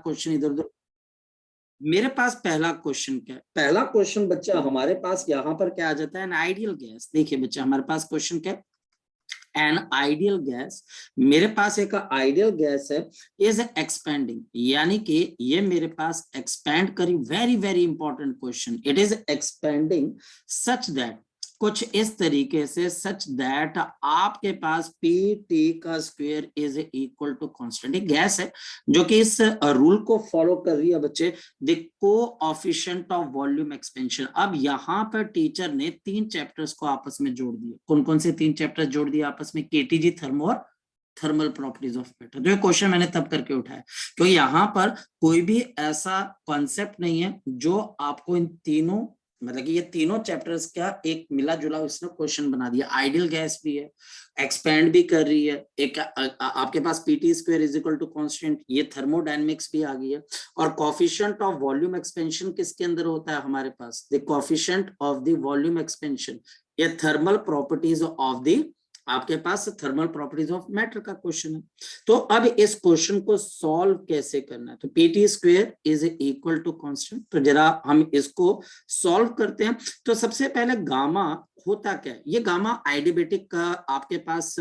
Question इधर उधर। मेरे पास पहला क्वेश्चन क्या है, पहला क्वेश्चन बच्चा हमारे पास यहाँ पर क्या आ जाता है, एन आइडियल गैस। देखिए बच्चा हमारे पास क्वेश्चन क्या है, एन आइडियल गैस। मेरे पास एक आइडियल गैस है, इज एक्सपेंडिंग, यानी कि ये मेरे पास एक्सपेंड करी, very very important question, it is expanding such that, कुछ इस तरीके से, सच दैट आपके पास पी टी का square is equal to constant. एक गैस है जो कि इस रूल को फॉलो कर रही है बच्चे, the coefficient of volume expansion. अब यहाँ पर टीचर ने 3 चैप्टर्स को आपस में जोड़ दिए। कौन कौन से 3 चैप्टर्स जोड़ दिए आपस में, केटीजी, थर्मो और थर्मल प्रॉपर्टीज ऑफ मैटर। तो ये क्वेश्चन मैंने तब करके उठाया तो यहाँ पर कोई भी ऐसा कॉन्सेप्ट नहीं है जो आपको इन तीनों, मतलब कि ये तीनों चैप्टर्स का एक मिला जुला इसने क्वेश्चन बना दिया। आइडियल गैस भी है, एक्सपेंड भी कर रही है, एक आपके पास PT square is equal to constant, ये थर्मोडायनेमिक्स भी आ गई है। और कोएफिशिएंट ऑफ वॉल्यूम एक्सपेंशन किसके अंदर होता है हमारे पास, the coefficient of the volume expansion, ये थर्मल प्रॉपर्टीज ऑफ द, आपके पास थर्मल प्रॉपर्टीज ऑफ मैटर का क्वेश्चन है। तो अब इस क्वेश्चन को सॉल्व कैसे करना है, तो PT square is equal to constant. तो जरा हम इसको सॉल्व करते हैं। तो सबसे पहले गामा होता क्या है, ये गामा आइडियबेटिक का आपके पास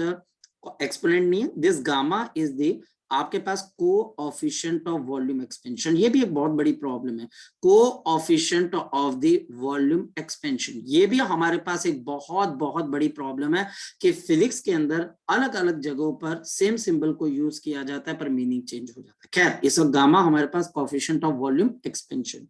एक्सपोनेंट नहीं है, दिस गामा इज द आपके पास कोएफिशिएंट ऑफ वॉल्यूम एक्सपेंशन। ये भी एक बहुत बड़ी प्रॉब्लम है, coefficient of the volume expansion. ये भी हमारे पास एक बहुत बहुत बड़ी प्रॉब्लम है कि फिजिक्स के अंदर अलग अलग जगहों पर सेम सिंबल को यूज किया जाता है पर मीनिंग चेंज हो जाता है। खैर, इस वक्त गामा हमारे पास कोएफिशिएंट ऑफ वॉल्यूम एक्सपेंशन।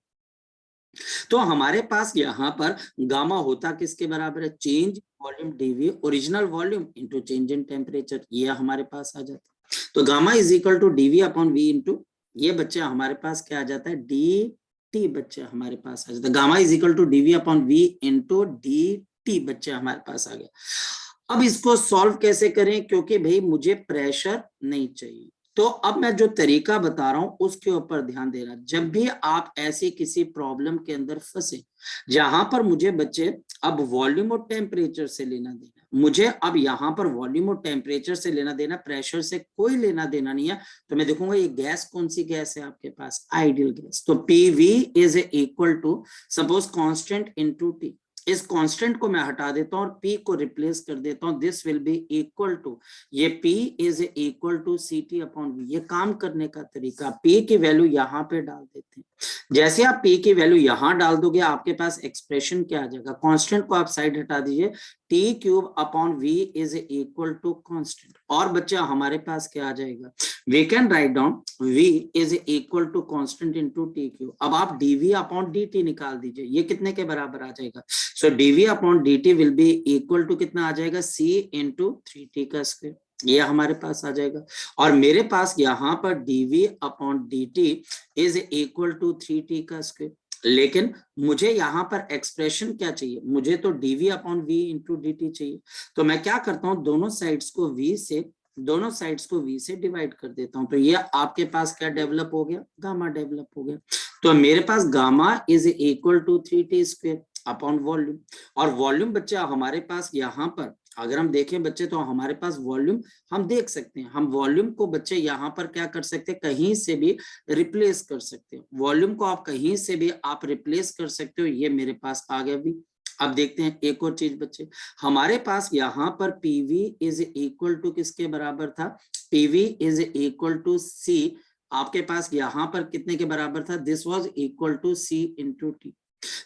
तो हमारे पास यहाँ पर गामा होता किसके बराबर है, change volume dV, original volume into change in temperature, ये हमारे पास आ जाता है। तो gamma is equal to dV upon V into, ये बच्चे हमारे पास क्या आ जाता है, डी टी, बच्चे हमारे पास आ जाता है। Gamma is equal to dV upon V into d T, बच्चे हमारे पास आ गया। अब इसको सॉल्व कैसे करें, क्योंकि भाई मुझे प्रेशर नहीं चाहिए, तो अब मैं जो तरीका बता रहा हूं उसके ऊपर ध्यान देना। जब भी आप ऐसी किसी प्रॉब्लम के अंदर फंसे जहां पर मुझे बच्चे अब वॉल्यूम और टेम्परेचर से लेना देना, मुझे अब यहां पर वॉल्यूम और टेम्परेचर से लेना देना, प्रेशर से कोई लेना देना नहीं है, तो मैं देखूंगा ये गैस कौन सी गैस है आपके पास, आइडियल गैस। तो PV is equal to suppose constant into T, इस कांस्टेंट को मैं हटा देता हूं और p को रिप्लेस कर देता हूं, this will be equal to, ये p is equal to C T upon V. ये काम करने का तरीका, p की वैल्यू यहाँ पे डाल देते हैं। जैसे आप p की वैल्यू यहाँ डाल दोगे आपके पास एक्सप्रेशन क्या आ जाएगा, कांस्टेंट को आप साइड हटा दीजिए, T cube upon V is equal to constant. और बच्चा हमारे पास क्या आ जाएगा, we can write down v is equal to constant into T cube. अब आप dv अपॉन dt निकाल दीजिए, ये कितने के बराबर आ जाएगा, so dv upon dt will be equal to कितना आ जाएगा, c इंटू 3t का स्क्वायर, ये हमारे पास आ जाएगा। और मेरे पास यहाँ पर dv upon dt is equal to 3t का स्क्वायर, लेकिन मुझे यहाँ पर एक्सप्रेशन क्या चाहिए, मुझे तो dv upon v into dt चाहिए। तो मैं क्या करता हूँ, दोनों साइड्स को v से डिवाइड कर देता हूं, तो ये आपके पास क्या डेवलप हो गया, गामा डेवलप हो गया। तो मेरे पास gamma is equal to 3t square upon volume. और वॉल्यूम बच्चा हमारे पास यहाँ पर अगर हम देखें बच्चे, तो हमारे पास वॉल्यूम हम देख सकते हैं, हम वॉल्यूम को बच्चे यहाँ पर क्या कर सकते हैं, कहीं से भी रिप्लेस कर सकते हो, वॉल्यूम को आप कहीं से भी आप रिप्लेस कर सकते हो, ये मेरे पास आ गया भी। अब देखते हैं एक और चीज बच्चे, हमारे पास यहाँ पर PV इज इक्वल टू किसके बराबर था, PV is equal to C, आपके पास यहाँ पर कितने के बराबर था, this was equal to C into T.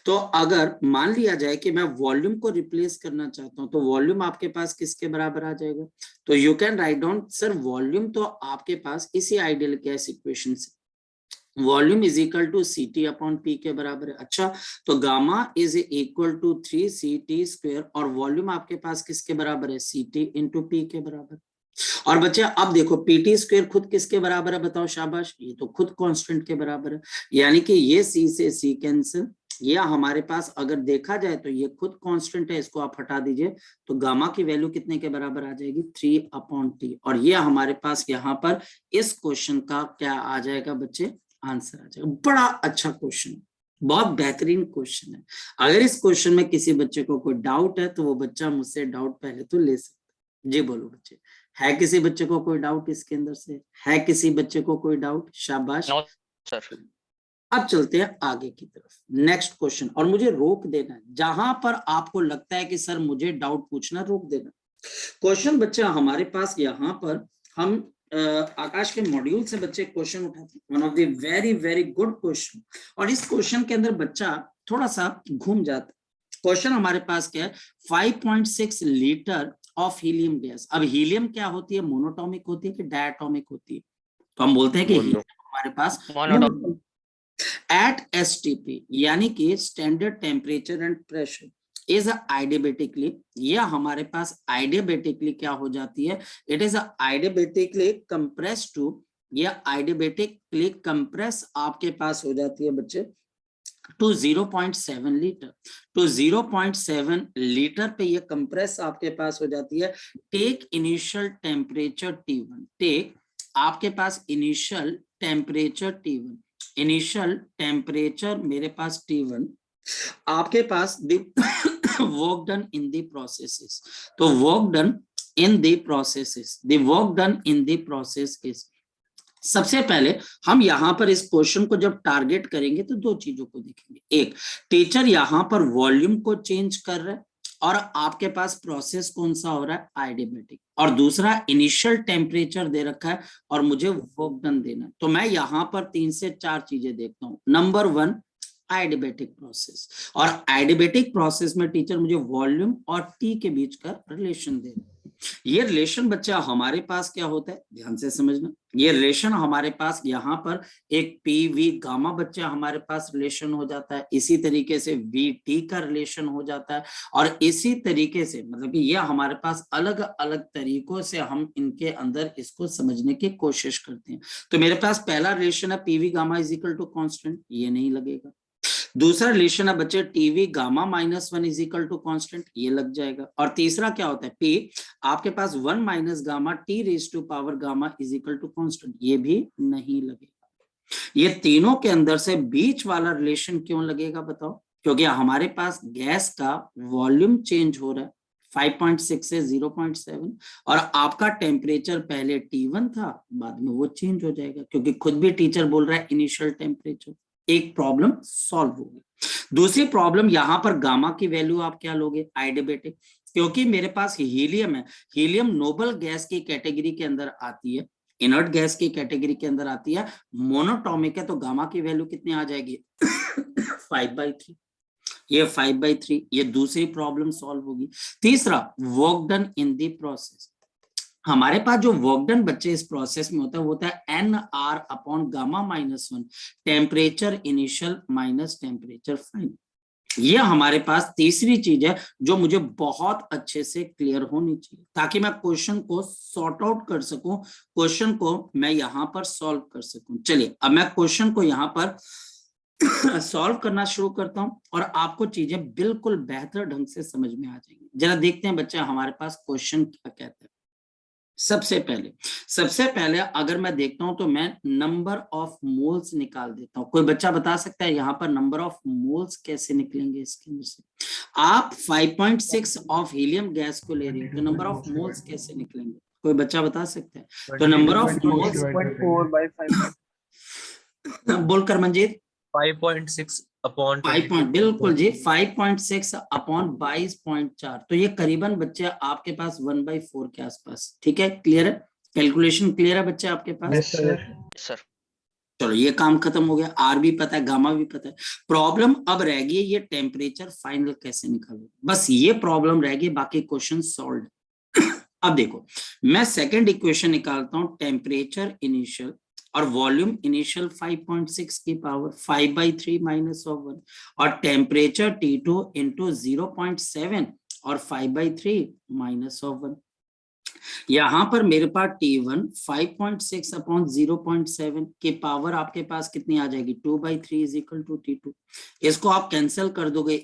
तो अगर मान लिया जाए कि मैं वॉल्यूम को रिप्लेस करना चाहता हूं, तो वॉल्यूम आपके पास किसके बराबर आ जाएगा, तो you can write down, sir volume तो आपके पास इसी आइडियल गैस इक्वेशन से volume is equal to C T upon P के बराबर है। अच्छा, तो gamma is equal to 3ct square, और वॉल्यूम आपके पास किसके बराबर है, सी टी इंटू पी के बराबर। और बच्चे अब देखो पीटी स्क्वायर खुद किसके बराबर है, बताओ शाबाश, ये तो खुद कांस्टेंट के बराबर है, यानी कि ये सी से सी कैंसिल, ये हमारे पास अगर देखा जाए तो ये खुद कांस्टेंट है, इसको आप हटा दीजिए, तो गामा की वैल्यू कितने के बराबर आ जाएगी, 3 अपॉन टी। और ये हमारे पास यहाँ पर इस क्वेश्चन का क्या आ जाएगा बच्चे, आंसर आ जाएगा। बड़ा अच्छा क्वेश्चन, बहुत बेहतरीन क्वेश्चन है। अगर इस क्वेश्चन में किसी बच्चे को कोई डाउट है तो वो बच्चा मुझसे डाउट पहले तो ले सकता है। जी बोलो बच्चे, है किसी बच्चे को कोई डाउट इसके अंदर से, है किसी बच्चे को कोई डाउट, शाबाश। सर। अब चलते हैं आगे की तरफ, नेक्स्ट क्वेश्चन, और मुझे रोक देना है जहां पर आपको लगता है कि सर मुझे डाउट पूछना, रोक देना। क्वेश्चन बच्चा हमारे पास यहाँ पर हम आकाश के मॉड्यूल से बच्चे क्वेश्चन उठाते हैं, one of the very very good question, और इस क्वेश्चन के अंदर बच्चा थोड़ा सा घूम जाता है। क्वेश्चन हमारे पास क्या है, 5.6 लीटर ऑफ हीलियम गैस। अब हीलियम क्या होती है, मोनोटॉमिक होती है कि डायटोमिक होती है? तो हम बोलते हैं कि हीलियम हमारे पास एट एसटीपी यानी कि standard temperature and pressure is adiabatically, यह हमारे पास आइडियबेटिकली क्या हो जाती है, it is adiabatically compress to, यह आइडियबेटिकली कंप्रेस आपके पास हो जाती है बच्चे टू 0.7 लीटर, टू 0.7 लीटर पे ये कंप्रेस आपके पास हो जाती है। Take initial temperature T1, take आपके पास initial temperature T1, initial temperature मेरे पास T1, आपके पास work done in the processes, तो work done in the processes, the work done in the process is, सबसे पहले हम यहां पर इस क्वेश्चन को जब टारगेट करेंगे तो दो चीजों को देखेंगे, एक टीचर यहां पर वॉल्यूम को चेंज कर रहा है और आपके पास प्रोसेस कौन सा हो रहा है, आइडियबेटिक, और दूसरा इनिशियल टेम्परेचर दे रखा है और मुझे वर्क डन देना है। तो मैं यहां पर 3 से 4 चीजें देखता हूं। नंबर 1 आइडियबेटिक प्रोसेस, और आइडियबेटिक प्रोसेस में टीचर मुझे वॉल्यूम और टी के बीच का रिलेशन दे रहा है। ये रिलेशन बच्चा हमारे पास क्या होता है, ध्यान से समझना, ये रिलेशन हमारे पास यहाँ पर एक पीवी गामा बच्चा हमारे पास रिलेशन हो जाता है, इसी तरीके से वी टी का रिलेशन हो जाता है, और इसी तरीके से मतलब कि ये हमारे पास अलग अलग तरीकों से हम इनके अंदर इसको समझने की कोशिश करते हैं। तो मेरे पास पहला रिलेशन है PV gamma is equal to constant, ये नहीं लगेगा। दूसरा रिलेशन है बच्चे TV gamma -1 is equal to constant, ये लग जाएगा। और तीसरा क्या होता है, पी आपके पास 1 minus gamma T raise to power gamma is equal to constant, ये भी नहीं लगेगा। ये तीनों के अंदर से बीच वाला रिलेशन क्यों लगेगा बताओ, क्योंकि हमारे पास गैस का वॉल्यूम चेंज हो रहा है 5.6 से 0.7, और आपका टेम्परेचर पहले T1 था, बाद में वो चेंज हो जाएगा, क्योंकि खुद भी टीचर बोल रहा है इनिशियल टेम्परेचर। एक प्रॉब्लम सॉल्व होगी। दूसरी प्रॉब्लम यहां पर गामा की वैल्यू आप क्या लोगे, आइडियबेटिक, क्योंकि मेरे पास हीलियम है, हीलियम नोबल गैस की कैटेगरी के अंदर आती है, इनर्ट गैस की कैटेगरी के अंदर आती है, मोनोटॉमिक है, तो गामा की वैल्यू कितनी आ जाएगी 5/3, ये 5/3, ये दूसरी प्रॉब्लम सॉल्व होगी। तीसरा work done in the process, हमारे पास जो वर्क डन बच्चे इस प्रोसेस में होता है वो होता है NR upon gamma -1, temperature initial minus temperature final. ये हमारे पास तीसरी चीज है जो मुझे बहुत अच्छे से क्लियर होनी चाहिए, ताकि मैं क्वेश्चन को सॉर्ट आउट कर सकूं, क्वेश्चन को मैं यहां पर सॉल्व कर सकूं। चलिए अब मैं क्वेश्चन को यहां पर सॉल्व करना शुरू करता हूं और आपको चीजें बिल्कुल बेहतर ढंग से समझ में आ जाएंगी। जरा देखते हैं बच्चा हमारे पास क्वेश्चन क्या कहता है। सबसे पहले अगर मैं देखता हूं तो मैं नंबर ऑफ मोल्स निकाल देता हूं। कोई बच्चा बता सकता है यहाँ पर नंबर ऑफ मोल्स कैसे निकलेंगे इसके अंदर से? आप 5.6 ऑफ हीलियम गैस को ले रहे हो तो नंबर ऑफ मोल्स कैसे निकलेंगे, कोई बच्चा बता सकता है? तो नंबर ऑफ मोल्स 4/5 बोलकर मंजीत 5.6 अपॉन 5 बिल्कुल जी 5.6 अपॉन 22.4, तो ये करीबन बच्चे आपके पास 1/4 के आसपास। ठीक है, क्लियर है, कैलकुलेशन क्लियर है बच्चे आपके पास? Yes sir. चलो ये काम खत्म हो गया, आर भी पता है, गामा भी पता है। प्रॉब्लम अब रह गई ये टेम्परेचर फाइनल कैसे निकालो, बस ये प्रॉब्लम रह गई, बाकी क्वेश्चन सॉल्व। अब देखो मैं सेकंड इक्वेशन निकालता हूं, टेम्परेचर इनिशियल और वॉल्यूम इनिशियल 5.6 की पावर 5/3 -1, और टेम्परेचर T2 इंटू 0.7 और 5/3 -1। यहां पर मेरे पास T1 5.6 अपॉन 0.7 के पावर आपके पास कितनी आ जाएगी 2/3 इज इक्वल टू T2। इसको आप कैंसिल कर दोगे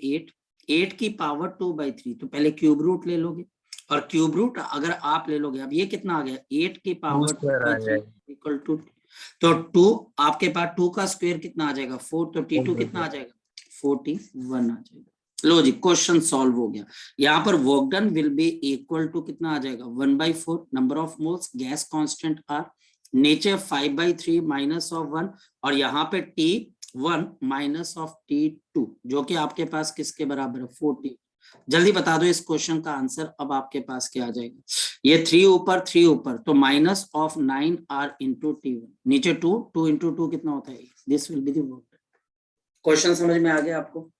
8 की पावर 2/3, तो पहले क्यूब रूट ले लोगे, और क्यूब रूट अगर आप ले लोगे, अब ये कितना आ गया 8 की पावर 2/3 इक्वल टू, तो 2 आपके पास 2 का स्क्वायर कितना आ जाएगा 4, तो T2 कितना आ जाएगा 41 आ जाएगा। लो जी क्वेश्चन सॉल्व हो गया। यहाँ पर work done will be equal to कितना आ जाएगा 1/4 number of moles, gas constant R, नीचे 5/3 माइनस ऑफ 1 और यहाँ पे T1 माइनस ऑफ T2 जो कि आपके पास किसके बराबर है 40। जल्दी बता दो इस क्वेश्चन का आंसर अब आपके पास क्या आ जाएगा। ये 3 ऊपर 3 ऊपर तो minus of 9R into T1 नीचे 2 इंटू 2 कितना होता है, this will be the work. Question समझ में आ गया आपको?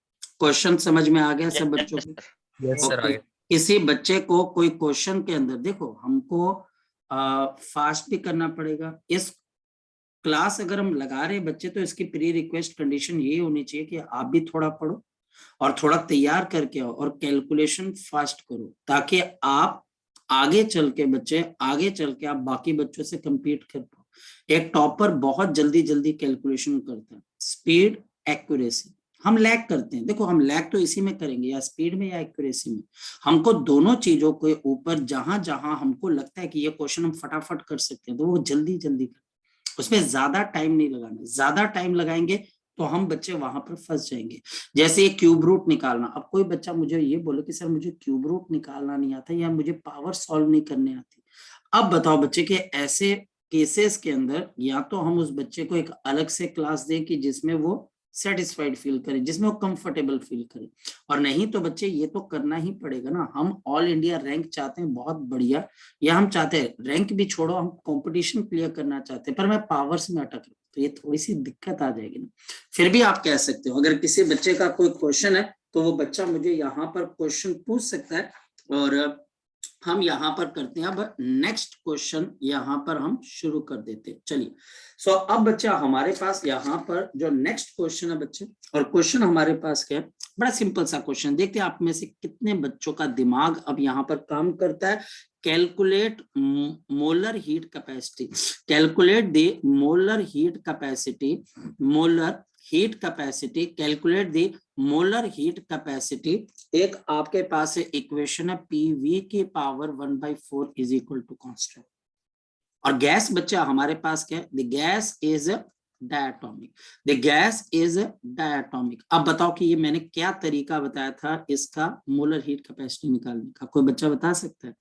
क्वेश्चन समझ में आ गया सब बच्चों को? यस सर आगे। किसी बच्चे को कोई क्वेश्चन के अंदर देखो हमको फास्ट भी करना पड़ेगा। इस क्लास अगर हम लगा रहे हैं बच्चे तो इसकी प्री रिक्वेस्ट कंडीशन ये होनी चाहिए कि आप भी थोड़ा पढ़ो और थोड़ा तैयार करके आओ और कैलकुलेशन फास्ट करो ताकि आप आगे चल के बच्चे आगे चल के आप बाकी बच्चों से compete कर पाओ। एक टॉपर बहुत जल्दी जल्दी कैलकुलेशन करता है, स्पीड एक्यूरेसी हम लैग करते हैं। देखो हम लैग तो इसी में करेंगे या स्पीड में या एक्यूरेसी में, हमको दोनों चीजों के ऊपर जहां जहां हमको लगता है कि ये क्वेश्चन हम फटाफट कर सकते हैं तो वो जल्दी जल्दी कर, उसमें ज्यादा टाइम नहीं लगाना। ज्यादा टाइम लगाएंगे तो हम बच्चे वहां पर फंस जाएंगे। जैसे ये क्यूब रूट निकालना, अब कोई बच्चा मुझे ये बोले कि सर मुझे क्यूब रूट निकालना नहीं आता या मुझे पावर सॉल्व नहीं करने आती। अब बताओ बच्चे के ऐसे केसेस के अंदर या तो हम उस बच्चे को एक अलग से क्लास दें कि जिसमें वो सेटिस्फाइड फील करे, जिसमें वो कंफर्टेबल फील करे, और नहीं तो बच्चे ये तो करना ही पड़ेगा ना। हम ऑल इंडिया रैंक चाहते हैं बहुत बढ़िया, या हम चाहते हैं रैंक भी छोड़ो हम कंपटीशन क्लियर करना चाहते हैं पर मैं पावर्स में अटक रहा हूं तो ये थोड़ी सी दिक्कत आ जाएगी ना। फिर भी आप कह सकते हो अगर किसी बच्चे का कोई क्वेश्चन है तो वो बच्चा मुझे यहाँ पर क्वेश्चन पूछ सकता है और हम यहाँ पर करते हैं। अब नेक्स्ट क्वेश्चन यहाँ पर हम शुरू कर देते हैं। चलिए सो अब बच्चा हमारे पास यहाँ पर जो नेक्स्ट क्वेश्चन है बच्चे, और क्वेश्चन हमारे पास क्या है, बड़ा सिंपल सा क्वेश्चन। देखते हैं आप में से कितने बच्चों का दिमाग अब यहाँ पर काम करता है। Calculate molar heat capacity, calculate the molar heat capacity, molar heat capacity, calculate the molar heat capacity. एक आपके पास इक्वेशन है पीवी की power 1/4 is equal to constant, और गैस बच्चा हमारे पास क्या है, the gas is diatomic, the gas is diatomic. अब बताओ कि ये मैंने क्या तरीका बताया था इसका मोलर हीट कैपेसिटी निकालने का, कोई बच्चा बता सकता है?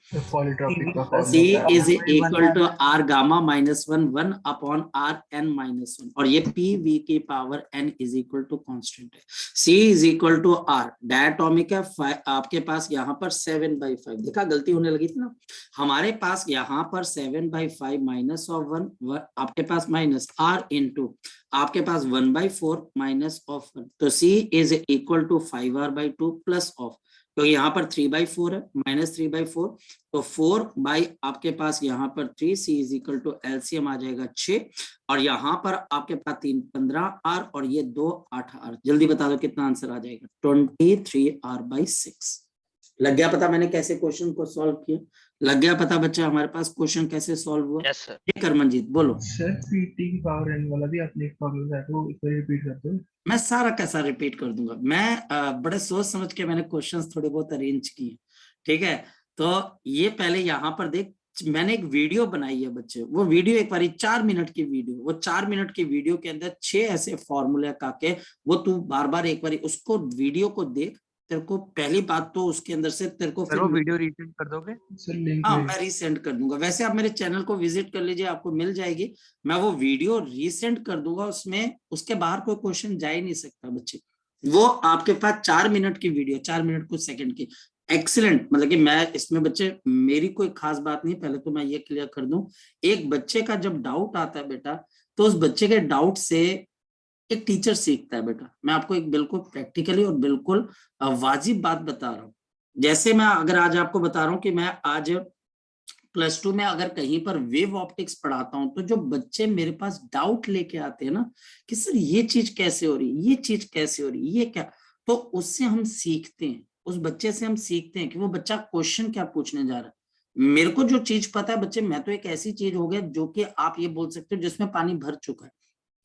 C is equal to R gamma minus 1 upon R n minus 1, और ये PV की power n is equal to constant है। C is equal to R diatomic है, आपके पास यहाँ पर 7/5, देखा गलती होने लगी थी ना, हमारे पास यहाँ पर 7/5 माइनस ऑफ 1 आपके पास माइनस R इंटू आपके पास 1/4 माइनस ऑफ 1, तो C is equal to 5R/2 plus of, तो यहाँ पर 3/4 है माइनस 3/4, तो 4 बाई आपके पास यहाँ पर 3, C is equal to LCM आ जाएगा 6, और यहाँ पर आपके पास 3 15R और ये 2 8R। जल्दी बता दो कितना आंसर आ जाएगा, 23R/6। लग गया पता मैंने कैसे क्वेश्चन को सॉल्व किया? लग गया पता बच्चा हमारे पास क्वेश्चन कैसे सॉल्व हुआ? Yes sir. ये करमनजीत बोलो सर पीटी की पावर एन वाला भी आपने एक प्रॉब्लम है तो इसे रिपीट कर दो। मैं सारा कैसा रिपीट कर दूंगा, मैं बड़े सोच समझ के मैंने क्वेश्चंस थोड़े बहुत अरेंज किए, ठीक है। तो ये पहले यहाँ पर देख, मैंने एक वीडियो बनाई है बच्चे, वो वीडियो एक बारी 4 मिनट की वीडियो, वो 4 मिनट की वीडियो के अंदर 6 ऐसे फॉर्मूले काके, वो तू बार बार एक बारी उसको वीडियो को देख, तेरे को पहली बात तो उसके अंदर से तेरे को सर वो वीडियो रीसेंड कर दोगे? सर लिंक हाँ में मैं रीसेंड कर दूंगा। वैसे आप मेरे चैनल को विजिट कर लीजिए, आपको मिल जाएगी, मैं वो वीडियो रीसेंड कर दूंगा, उसमें उसके बाहर कोई क्वेश्चन जा ही नहीं सकता बच्चे। वो आपके पास 4 मिनट की वीडियो, 4 मिनट कुछ सेकंड की, एक्सीलेंट, मतलब कि मैं इसमें बच्चे मेरी कोई खास बात नहीं, पहले तो मैं ये क्लियर कर दूं, एक बच्चे का जब डाउट आता है बेटा तो उस बच्चे के डाउट से एक टीचर सीखता है बेटा। मैं आपको एक बिल्कुल प्रैक्टिकली और बिल्कुल वाजिब बात बता रहा हूँ। जैसे मैं अगर आज आपको बता रहा हूँ कि मैं आज +2 में अगर कहीं पर वेव ऑप्टिक्स पढ़ाता हूं तो जो बच्चे मेरे पास डाउट लेके आते हैं ना कि सर ये चीज कैसे हो रही है, ये चीज कैसे हो रही है, ये क्या, तो उससे हम सीखते हैं, उस बच्चे से हम सीखते हैं कि वो बच्चा क्वेश्चन क्या पूछने जा रहा है। मेरे को जो चीज पता है बच्चे, मैं तो एक ऐसी चीज हो गया जो कि आप ये बोल सकते हो जिसमें पानी भर चुका है,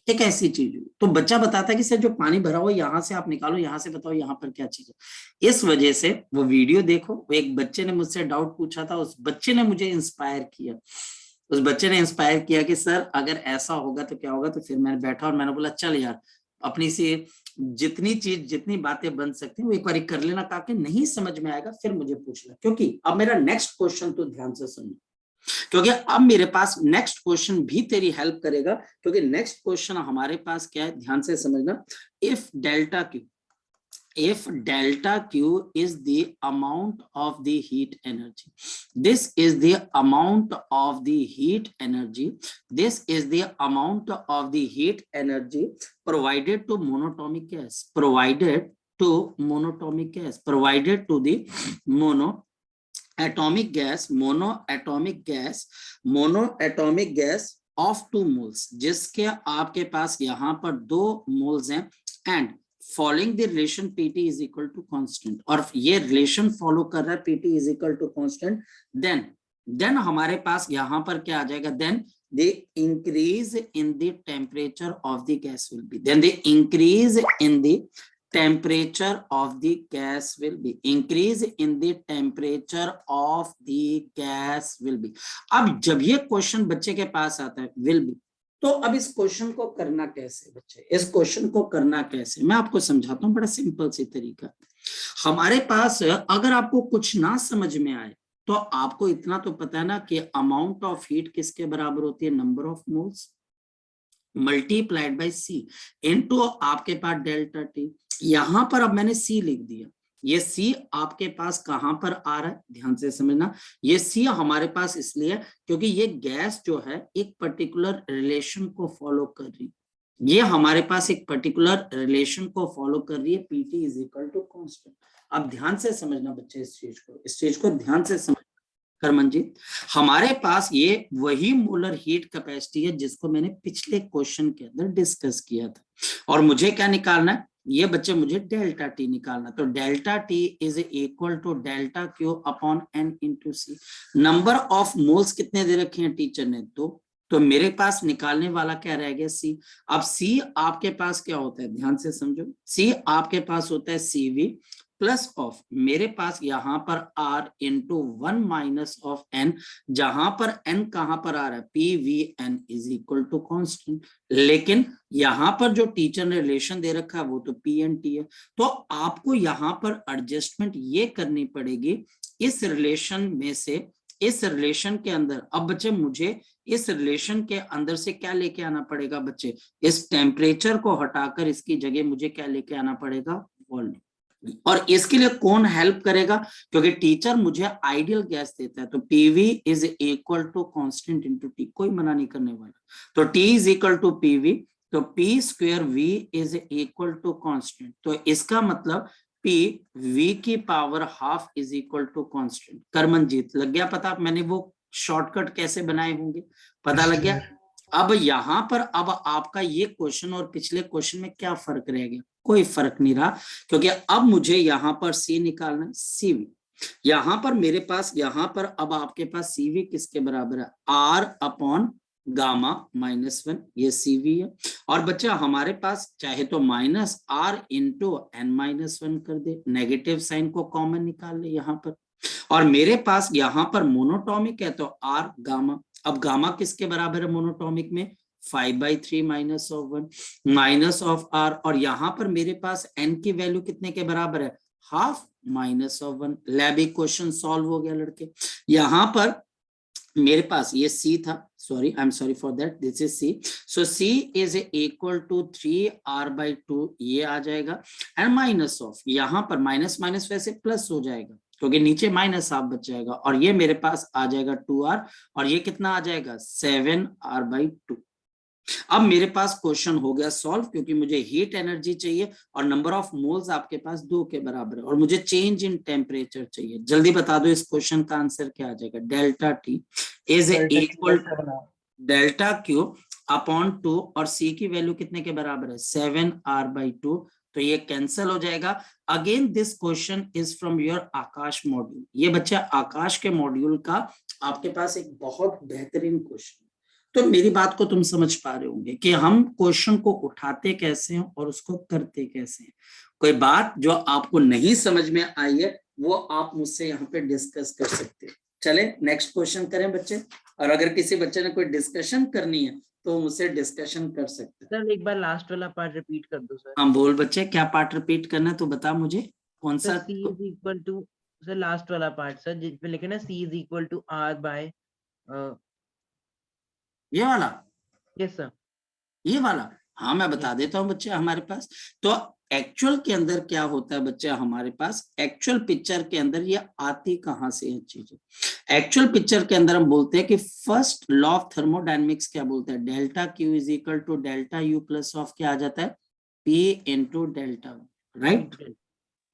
एक ऐसी चीज हुई तो बच्चा बताता है कि सर जो पानी भरा हुआ यहाँ से आप निकालो, यहाँ से बताओ यहाँ पर क्या चीज है। इस वजह से वो वीडियो देखो, वो एक बच्चे ने मुझसे डाउट पूछा था, उस बच्चे ने मुझे इंस्पायर किया, उस बच्चे ने इंस्पायर किया कि सर अगर ऐसा होगा तो क्या होगा। तो फिर मैंने बैठा और मैंने बोला चल यार अपनी से जितनी बातें बन सकती हैं वो एक बार कर लेना, ताकि नहीं समझ में आएगा फिर मुझे पूछना, क्योंकि अब मेरा नेक्स्ट क्वेश्चन तो ध्यान से सुनना, क्योंकि अब मेरे पास नेक्स्ट क्वेश्चन भी तेरी हेल्प करेगा, क्योंकि नेक्स्ट क्वेश्चन हमारे पास क्या है, ध्यान से समझना। If delta Q is the amount of the heat energy, this is the amount of the heat energy, this is the amount of the heat energy provided to monatomic gas, provided to the monoatomic gas of 2 moles, जिसके आपके पास यहाँ पर 2 moles हैं, and following the relation PT is equal to constant, और ये रिलेशन follow कर रहा है PT is equal to constant, then हमारे पास यहां पर क्या आ जाएगा, then the increase in the temperature of the gas will be, then the increase in the temperature of the gas will be, increase in the temperature of the gas will be. अब जब ये question बच्चे के पास आता है will be, तो अब इस क्वेश्चन को करना कैसे बच्चे, इस क्वेश्चन को करना कैसे, मैं आपको समझाता हूँ, बड़ा सिंपल सी तरीका। हमारे पास अगर आपको कुछ ना समझ में आए तो आपको इतना तो पता है ना कि अमाउंट ऑफ हीट किसके बराबर होती है, number of moles multiplied by C into आपके पास डेल्टा T। यहां पर अब मैंने C लिख दिया, ये C आपके पास कहां पर आ रहा है, ध्यान से समझना। ये C हमारे पास इसलिए क्योंकि ये गैस जो है एक पर्टिकुलर रिलेशन को फॉलो कर रही है, ये हमारे पास एक पर्टिकुलर रिलेशन को फॉलो कर रही है, PT is equal to constant. अब ध्यान से समझना बच्चे इस चीज को ध्यान से समझ करमनजीत। हमारे पास ये वही मोलर हीट कैपेसिटी है जिसको मैंने पिछले क्वेश्चन के अंदर डिस्कस किया था, और मुझे क्या निकालना है, ये बच्चे मुझे डेल्टा T निकालना। तो delta T is equal to delta Q upon N into C। Number of moles कितने दे रखे हैं टीचर ने, तो मेरे पास निकालने वाला क्या रह गया, C। अब C आपके पास क्या होता है, ध्यान से समझो, C आपके पास होता है CV प्लस ऑफ मेरे पास यहां पर R into 1 minus of N, जहां पर N कहां पर आ रहा है, PVN is equal to constant. लेकिन यहां पर जो टीचर ने रिलेशन दे रखा है वो तो PNT है, तो आपको यहां पर एडजस्टमेंट ये करनी पड़ेगी इस रिलेशन में से, इस रिलेशन के अंदर। अब बच्चे मुझे इस रिलेशन के अंदर से क्या लेके आना पड़ेगा बच्चे, इस टेम्परेचर को हटाकर इसकी जगह मुझे क्या लेके आना पड़ेगा, वॉल्यूम। और इसके लिए कौन हेल्प करेगा, क्योंकि टीचर मुझे आइडियल गैस देता है, तो PV is equal to constant into T, कोई मना नहीं करने वाला। तो T is equal to PV, तो P square V is equal to constant, तो इसका मतलब P V की power half is equal to constant. Karmanjeet लग गया पता, मैंने वो शॉर्टकट कैसे बनाए होंगे, पता लग गया। अब यहां पर अब आपका ये क्वेश्चन और पिछले क्वेश्चन में क्या फर्क रह गया, कोई फर्क नहीं रहा, क्योंकि अब मुझे यहां पर C निकालना है, CV। यहां पर मेरे पास यहां पर अब आपके पास CV किसके बराबर है, R अपॉन गामा -1, ये CV है। और बच्चा हमारे पास चाहे तो -R इंटू N-1 कर दे, नेगेटिव साइन को कॉमन निकाल ले यहाँ पर, और मेरे पास यहाँ पर मोनोटॉमिक है तो R गामा। अब गामा किसके बराबर है मोनोटॉमिक में, 5/3 minus of 1 minus of R, और यहाँ पर मेरे पास N की वैल्यू कितने के बराबर है, half minus of 1। Lab question solve हो गया लड़के। यहाँ पर मेरे पास ये C था, sorry I am sorry for that, this is C। So C is equal to 3R/2, ये आ जाएगा, एंड माइनस ऑफ, यहाँ पर माइनस माइनस वैसे प्लस हो जाएगा क्योंकि नीचे माइनस हाफ बच जाएगा, और ये मेरे पास आ जाएगा 2R, और ये कितना आ जाएगा 7R/2। अब मेरे पास क्वेश्चन हो गया सॉल्व, क्योंकि मुझे हीट एनर्जी चाहिए और नंबर ऑफ मोल्स आपके पास 2 के बराबर है, और मुझे चेंज इन टेम्परेचर चाहिए। जल्दी बता दो इस क्वेश्चन का आंसर क्या आ जाएगा, delta T is equal delta Q upon 2, और C की वैल्यू कितने के बराबर है, 7R/2, तो ये कैंसिल हो जाएगा। Again this question is from your Akash module, ये बच्चा आकाश के मॉड्यूल का आपके पास एक बहुत बेहतरीन क्वेश्चन। तो मेरी बात को तुम समझ पा रहे होंगे कि हम क्वेश्चन को उठाते कैसे हैं और उसको करते कैसे हैं। कोई बात जो आपको नहीं समझ में आई है वो आप मुझसे यहाँ पे डिस्कस कर सकते हैं। चले नेक्स्ट क्वेश्चन करें बच्चे, और अगर किसी बच्चे ने कोई डिस्कशन करनी है तो मुझसे डिस्कशन कर सकते हैं। सर एक बार लास्ट वाला पार्ट रिपीट कर दो सर। हाँ बोल बच्चे, क्या पार्ट रिपीट करना है तो बता मुझे, कौन सा। C is equal to, sir last वाला पार्ट सर जिसमें लिखे ना C is equal to R by ये वाला, यस सर। ये वाला, हाँ मैं बता देता हूँ बच्चे हमारे पास। तो एक्चुअल के अंदर क्या होता है बच्चे हमारे पास, एक्चुअल पिक्चर के अंदर ये आती कहाँ से है चीजें। एक्चुअल पिक्चर के अंदर हम बोलते हैं कि फर्स्ट लॉ ऑफ थर्मोडायनेमिक्स क्या बोलता है, delta Q is equal to delta U plus of क्या आ जाता है, पी इंटू डेल्टा, राइट।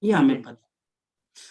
ये हमें पता,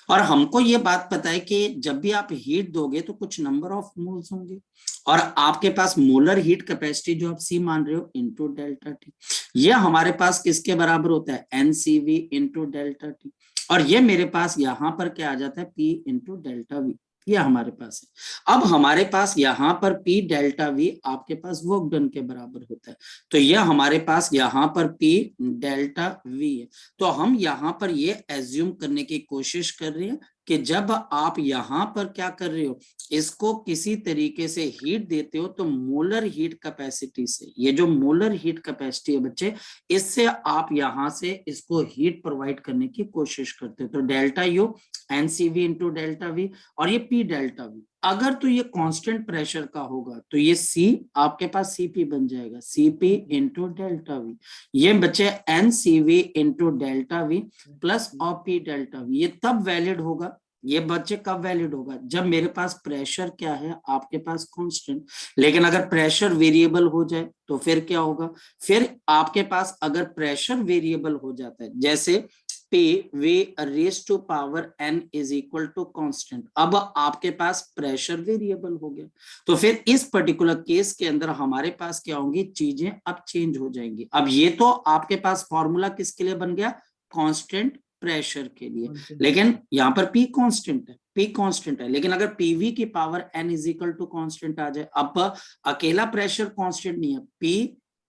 और हमको ये बात पता है कि जब भी आप हीट दोगे तो कुछ नंबर ऑफ मोल्स होंगे, और आपके पास मोलर हीट कैपेसिटी जो आप सी मान रहे हो इंटू डेल्टा टी, ये हमारे पास किसके बराबर होता है, एनसीवी इंटू डेल्टा टी, और ये मेरे पास यहाँ पर क्या आ जाता है, पी इंटू डेल्टा वी, ये हमारे पास है। अब हमारे पास यहाँ पर पी डेल्टा वी आपके पास वर्क डन के बराबर होता है, तो ये हमारे पास यहाँ पर पी डेल्टा वी है। तो हम यहाँ पर ये एज्यूम करने की कोशिश कर रहे हैं कि जब आप यहाँ पर क्या कर रहे हो, इसको किसी तरीके से हीट देते हो तो मोलर हीट कैपेसिटी से, ये जो मोलर हीट कैपेसिटी है बच्चे, इससे आप यहाँ से इसको हीट प्रोवाइड करने की कोशिश करते हो। तो delta U NCV into delta we, और ये पी डेल्टा वी। अगर तो ये कांस्टेंट प्रेशर का होगा तो ये सी आपके पास सीपी बन जाएगा, सीपी इंटू डेल्टा वी। ये बच्चे NCV into delta we plus और पी डेल्टा वी, ये तब वैलिड होगा, ये बच्चे कब वैलिड होगा, जब मेरे पास प्रेशर क्या है आपके पास कांस्टेंट। लेकिन अगर प्रेशर वेरिएबल हो जाए तो फिर क्या होगा, फिर आपके पास अगर प्रेशर वेरिएबल हो जाता है, जैसे P V raised to power n is equal to constant, अब आपके पास प्रेशर वेरिएबल हो गया, तो फिर इस पर्टिकुलर केस के अंदर हमारे पास क्या होंगी, चीजें अब चेंज हो जाएंगी। अब ये तो आपके पास फॉर्मूला किसके लिए बन गया, कांस्टेंट प्रेशर के लिए, लेकिन यहाँ पर P कांस्टेंट है, P कांस्टेंट है, लेकिन अगर PV की power n is equal to constant आ जाए, अब अकेला प्रेशर कांस्टेंट नहीं है, P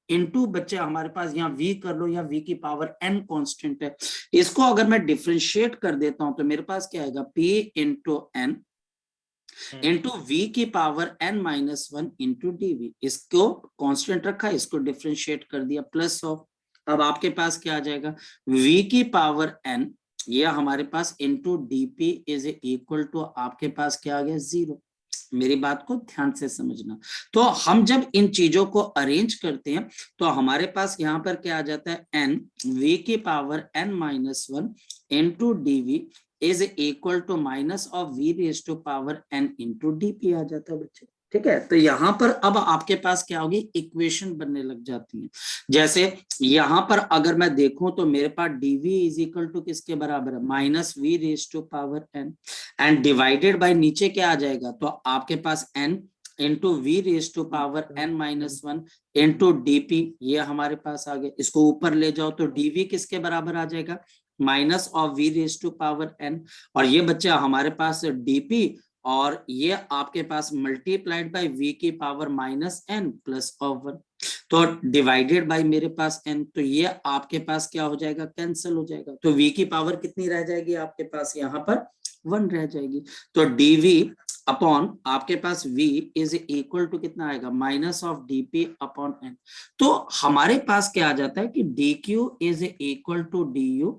इनटू बच्चे हमारे पास यहाँ V कर लो, या V की पावर n कांस्टेंट है, इसको अगर मैं डिफरेंशिएट कर देता हूं तो मेरे पास क्या आएगा, P into n into V की power n minus 1 into dV, इसको कांस्टेंट रखा, इसको डिफरेंशिएट कर दिया प्लस ऑफ, अब आपके पास क्या आ जाएगा, V की पावर n, ये हमारे पास into dP is equal to आपके पास क्या आ गया, 0। मेरी बात को ध्यान से समझना। तो हम जब इन चीजों को अरेंज करते हैं तो हमारे पास यहाँ पर क्या आ जाता है, n V की power n minus 1 into dV is equal to minus of V raise to power n into dP आ जाता है बच्चे, ठीक है। तो यहाँ पर अब आपके पास क्या होगी, इक्वेशन बनने लग जाती है। जैसे यहाँ पर अगर मैं देखूं तो मेरे पास dV इज इक्वल टू किसके बराबर है, minus V raise to power n, and divided by नीचे क्या आ जाएगा, तो आपके पास n into V raise to power n minus 1 into dP, ये हमारे पास आ गया। इसको ऊपर ले जाओ तो dV किसके बराबर आ जाएगा, minus of V raise to power n, और ये बच्चा हमारे पास dP, और ये आपके पास मल्टीप्लाइड बाय V की power minus n plus of 1, तो डिवाइडेड बाय मेरे पास n, तो ये आपके पास क्या हो जाएगा, कैंसिल हो जाएगा, तो V की पावर कितनी रह जाएगी आपके पास, यहाँ पर 1 रह जाएगी। तो dV अपॉन आपके पास V इज इक्वल टू कितना आएगा, minus of dP upon n। तो हमारे पास क्या आ जाता है कि dQ is equal to du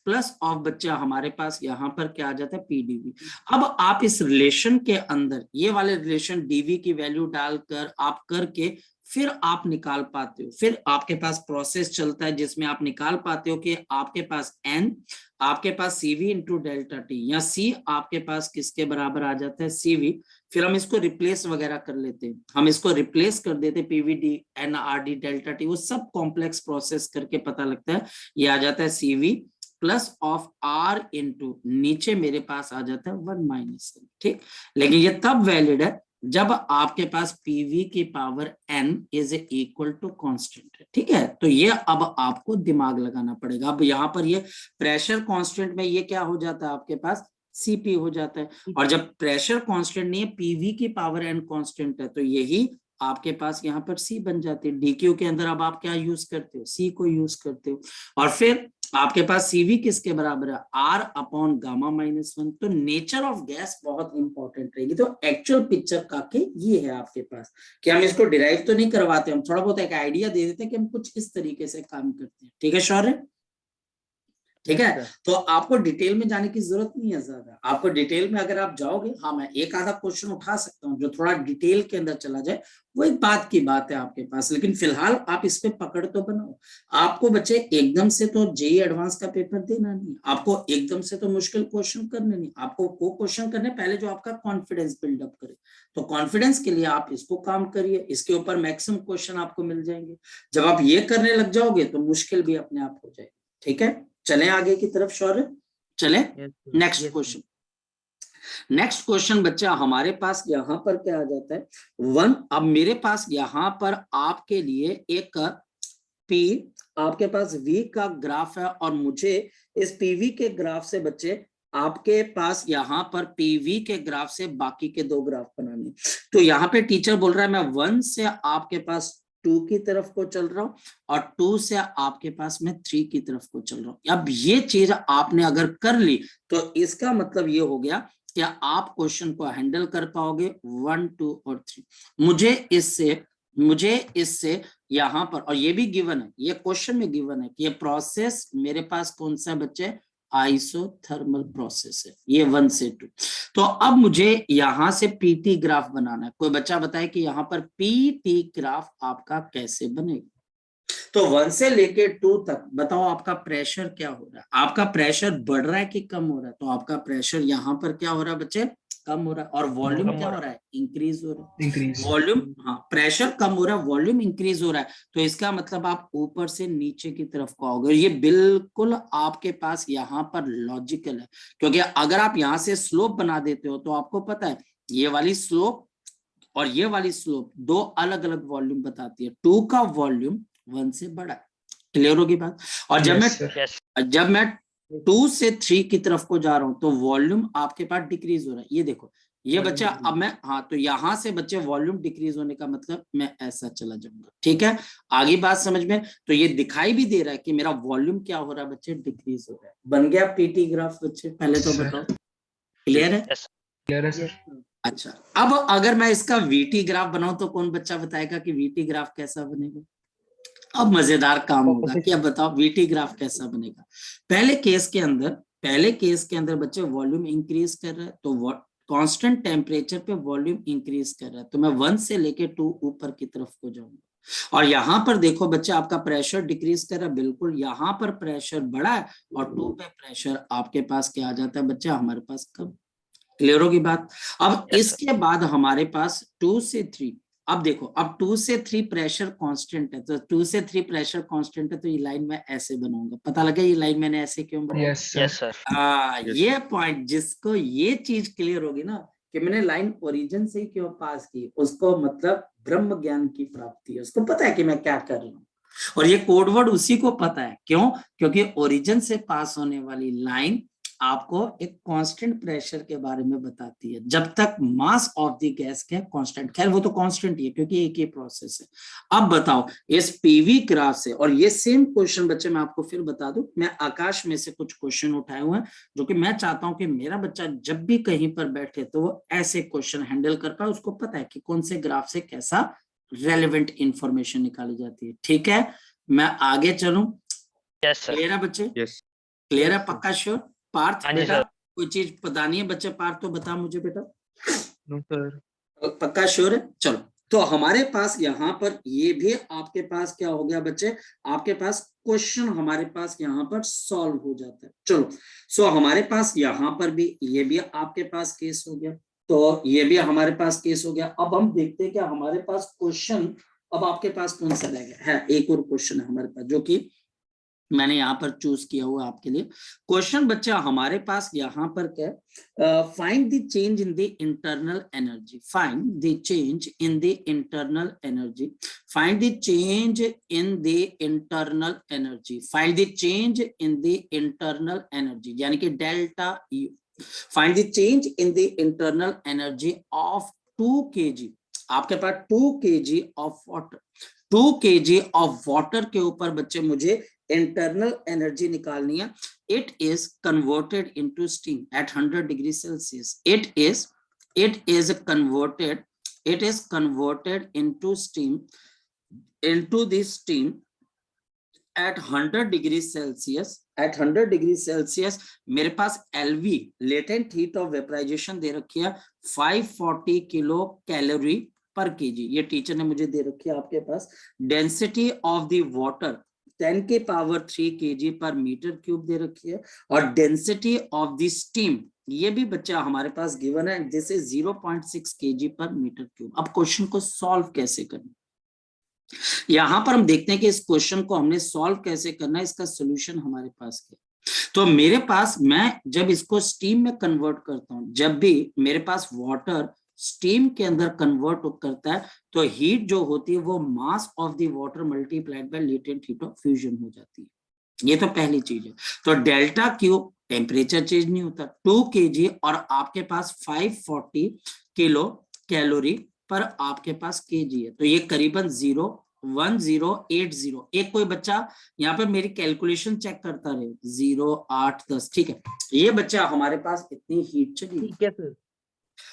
plus of बच्चा हमारे पास यहाँ पर क्या आ जाता है, PdV। अब आप इस रिलेशन के अंदर ये वाले रिलेशन dV की वैल्यू डालकर आप करके फिर आप निकाल पाते हो, फिर आपके पास प्रोसेस चलता है जिसमें आप निकाल पाते हो कि आपके पास n आपके पास CV इंटू डेल्टा टी, या C आपके पास किसके बराबर आ जाता है, CV। फिर हम इसको रिप्लेस वगैरह कर लेते हैं, हम इसको रिप्लेस कर देते हैं, PVD NRD डेल्टा टी, वो सब कॉम्प्लेक्स प्रोसेस करके पता लगता है, ये आ जाता है CV plus of R into नीचे मेरे पास आ जाता है 1 माइनस, ठीक। लेकिन ये तब वैलिड है जब आपके पास PV की power n is equal to constant है, ठीक है। तो ये अब आपको दिमाग लगाना पड़ेगा। अब यहाँ पर ये प्रेशर कांस्टेंट में ये क्या हो जाता है आपके पास, CP हो जाता है, और जब प्रेशर कांस्टेंट नहीं है, PV की पावर n कांस्टेंट है, तो यही आपके पास यहाँ पर C बन जाती है। DQ के अंदर अब आप क्या यूज करते हो, C को यूज करते हो, और फिर आपके पास CV किसके बराबर है, R अपॉन गामा माइनस 1। तो नेचर ऑफ गैस बहुत इंपॉर्टेंट रहेगी। तो एक्चुअल पिक्चर का के ये है आपके पास, कि हम इसको डिराइव तो नहीं करवाते, हम थोड़ा बहुत एक आइडिया दे देते हैं कि हम कुछ इस तरीके से काम करते हैं, ठीक है शौर्य, ठीक है। Yes, sir. तो आपको डिटेल में जाने की जरूरत नहीं है ज्यादा। आपको डिटेल में अगर आप जाओगे, हाँ मैं एक आधा क्वेश्चन उठा सकता हूँ जो थोड़ा डिटेल के अंदर चला जाए, वो एक बात की बात है आपके पास, लेकिन फिलहाल आप इस पे पकड़ तो बनाओ। आपको बच्चे एकदम से तो जेईई एडवांस का पेपर देना नहीं, आपको एकदम से तो मुश्किल क्वेश्चन करने नहीं, आपको वो क्वेश्चन करने पहले जो आपका कॉन्फिडेंस बिल्डअप करे। तो कॉन्फिडेंस के लिए आप इसको काम करिए, इसके ऊपर मैक्सिमम क्वेश्चन आपको मिल जाएंगे। जब आप ये करने लग जाओगे तो मुश्किल भी अपने आप हो जाएगी। ठीक है, चलें आगे की तरफ शौर्य, चलें Yes, sir. Next Yes, sir. Question. Next question बच्चा हमारे पास यहाँ पर क्या आ जाता है, वन। अब मेरे पास यहाँ पर आपके लिए एक पी, आपके पास वी का ग्राफ है, और मुझे इस पीवी के ग्राफ से बच्चे आपके पास यहाँ पर पीवी के ग्राफ से बाकी के दो ग्राफ बनाने। तो यहाँ पे टीचर बोल रहा है मैं 1 से आपके पास 2 की तरफ को चल रहा हूँ, और 2 से आपके पास मैं 3 की तरफ को चल रहा हूँ। अब ये चीज आपने अगर कर ली तो इसका मतलब ये हो गया कि आप क्वेश्चन को हैंडल कर पाओगे 1, 2 और 3। मुझे इससे यहाँ पर, और ये भी गिवन है, ये क्वेश्चन में गिवन है कि ये प्रोसेस मेरे पास कौन सा है बच्चे, आइसोथर्मल प्रोसेस है, ये 1 से 2। तो अब मुझे यहाँ से पीटी ग्राफ बनाना है। कोई बच्चा बताए कि यहाँ पर पीटी ग्राफ आपका कैसे बनेगा। तो 1 से लेके 2 तक बताओ आपका प्रेशर क्या हो रहा है, आपका प्रेशर बढ़ रहा है कि कम हो रहा है। तो आपका प्रेशर यहाँ पर क्या हो रहा है बच्चे, कम हो रहा है, और वॉल्यूम क्या हो रहा है, इंक्रीज हो रहा है। इंक्रीज। वॉल्यूम, हाँ प्रेशर कम हो रहा है, वॉल्यूम इंक्रीज हो रहा है, तो इसका मतलब आप ऊपर से नीचे की तरफ को आओगे। ये बिल्कुल आपके पास यहाँ पर लॉजिकल है, क्योंकि अगर आप यहाँ से स्लोप बना देते हो तो आपको पता है ये वाली स्लोप और ये वाली स्लोप दो अलग अलग वॉल्यूम बताती है। 2 का वॉल्यूम 1 से बड़ा है, क्लियर होगी बात। और जब मैं 2 से 3 की तरफ को जा रहा हूं तो वॉल्यूम आपके पास डिक्रीज हो रहा है। ये देखो ये बच्चा, अब मैं, हाँ तो यहां से बच्चे वॉल्यूम डिक्रीज होने का मतलब मैं ऐसा चला जाऊंगा। ठीक है, आगे बात समझ में। तो ये दिखाई भी दे रहा है कि मेरा वॉल्यूम क्या हो रहा है बच्चे, डिक्रीज हो रहा है। बन गया पीटी ग्राफ बच्चे, पहले तो बताओ क्लियर है। क्लियर है सर। अच्छा, अब अगर मैं इसका वीटी ग्राफ बनाऊं तो कौन बच्चा बताएगा कि वीटी ग्राफ कैसा बनेगा। अब मजेदार काम होगा कि अब बताओ वीटी ग्राफ कैसा बनेगा। पहले केस के अंदर बच्चे वॉल्यूम इंक्रीज कर रहा है, तो कांस्टेंट टेम्परेचर पे वॉल्यूम इंक्रीज कर रहा है, तो मैं 1 से लेके 2 ऊपर की तरफ को जाऊंगा। और यहाँ पर देखो बच्चे आपका प्रेशर डिक्रीज कर रहा है, बिल्कुल यहाँ पर प्रेशर बढ़ा है, और 2 पे प्रेशर आपके पास क्या आ जाता है बच्चा, हमारे पास कम। क्लियर होगी बात। अब इसके बाद हमारे पास 2 से 3, अब देखो अब 2 से 3 प्रेशर कांस्टेंट है, तो 2 से 3 प्रेशर कांस्टेंट है, तो ये लाइन मैं ऐसे बनाऊंगा। पता लगा ये लाइन मैंने ऐसे क्यों बनाई। Yes sir. ये पॉइंट जिसको ये चीज क्लियर होगी ना कि मैंने लाइन ओरिजिन से क्यों पास की, उसको मतलब ब्रह्म ज्ञान की प्राप्ति है, उसको पता है कि मैं क्या कर रहा हूँ। और ये कोड वर्ड उसी को पता है, क्यों, क्योंकि ओरिजिन से पास होने वाली लाइन आपको एक कांस्टेंट प्रेशर के बारे में बताती है, जब तक मास ऑफ द गैस के कांस्टेंट। खैर वो तो कांस्टेंट ही है क्योंकि एक ही प्रोसेस है। अब बताओ इस पीवी ग्राफ से, और ये सेम क्वेश्चन बच्चे मैं आपको फिर बता दूं, मैं आकाश में से कुछ क्वेश्चन उठाए हुए हैं जो कि मैं चाहता हूं कि मेरा बच्चा जब भी कहीं पर बैठे तो वो ऐसे क्वेश्चन हैंडल कर पाए, उसको पता है कि कौन से ग्राफ से कैसा रेलेवेंट इंफॉर्मेशन निकाली जाती है। ठीक है, मैं आगे चलूं। क्लियर है बच्चे, क्लियर है, पक्का श्योर। पार्थ बेटा कोई चीज बतानी है बच्चे, पार्थ तो बता मुझे बेटा। No sir. पक्का श्योर है, चलो। तो हमारे पास यहाँ पर ये भी आपके पास क्या हो गया बच्चे, आपके पास क्वेश्चन हमारे पास यहाँ पर सॉल्व हो जाता है। चलो, सो हमारे पास यहाँ पर भी ये भी आपके पास केस हो गया, तो ये भी हमारे पास केस हो गया। अब हम देखते हैं कि हमारे पास क्वेश्चन अब आपके पास कौन सा रह गया है। एक और क्वेश्चन है हमारे पास जो कि मैंने यहाँ पर चूज किया हुआ आपके लिए। क्वेश्चन बच्चा हमारे पास यहाँ पर क्या है, find the change in the internal energy, find the change in the internal energy, find the change in the internal energy, find the change in the internal energy, यानी कि delta U. Find the change in the internal energy of 2 kg, आपके पास 2 kg of water, 2 kg of water के ऊपर बच्चे मुझे internal energy निकालनी है। It is converted into steam eight 100 degree Celsius. It is converted into steam, into the steam at 100 degree Celsius मेरे पास LV latent heat of vaporization दे रखी है 540 किलो कैलोरी पर केजी, ये टीचर ने मुझे दे रखी है आपके पास। डेंसिटी ऑफ द वाटर 10 के पावर 3 केजी पर मीटर क्यूब दे रखी है, और डेंसिटी ऑफ द स्टीम ये भी बच्चा हमारे पास गिवन है, जैसे 0.6 केजी पर मीटर क्यूब। अब क्वेश्चन को सॉल्व कैसे करना, यहां पर हम देखते हैं कि इस क्वेश्चन को हमने सॉल्व कैसे करना है, इसका सोल्यूशन हमारे पास है। तो मेरे पास, मैं जब इसको स्टीम में कन्वर्ट करता हूं, जब भी मेरे पास वाटर स्टीम के अंदर कन्वर्ट करता है तो हीट जो होती है वो mass of the water multiplied by latent heat of fusion हो जाती है। ये तो पहली चीज है। तो डेल्टा क्यू टेम्परेचर चेंज नहीं होता, 2 केजी और आपके पास 540 किलो कैलोरी पर आपके पास केजी है, तो ये करीबन 1080। एक कोई बच्चा यहाँ पे मेरी कैलकुलेशन चेक करता रहे, 0 8 10, ठीक है, ये बच्चा हमारे पास इतनी हीट चली। ठीक है सर।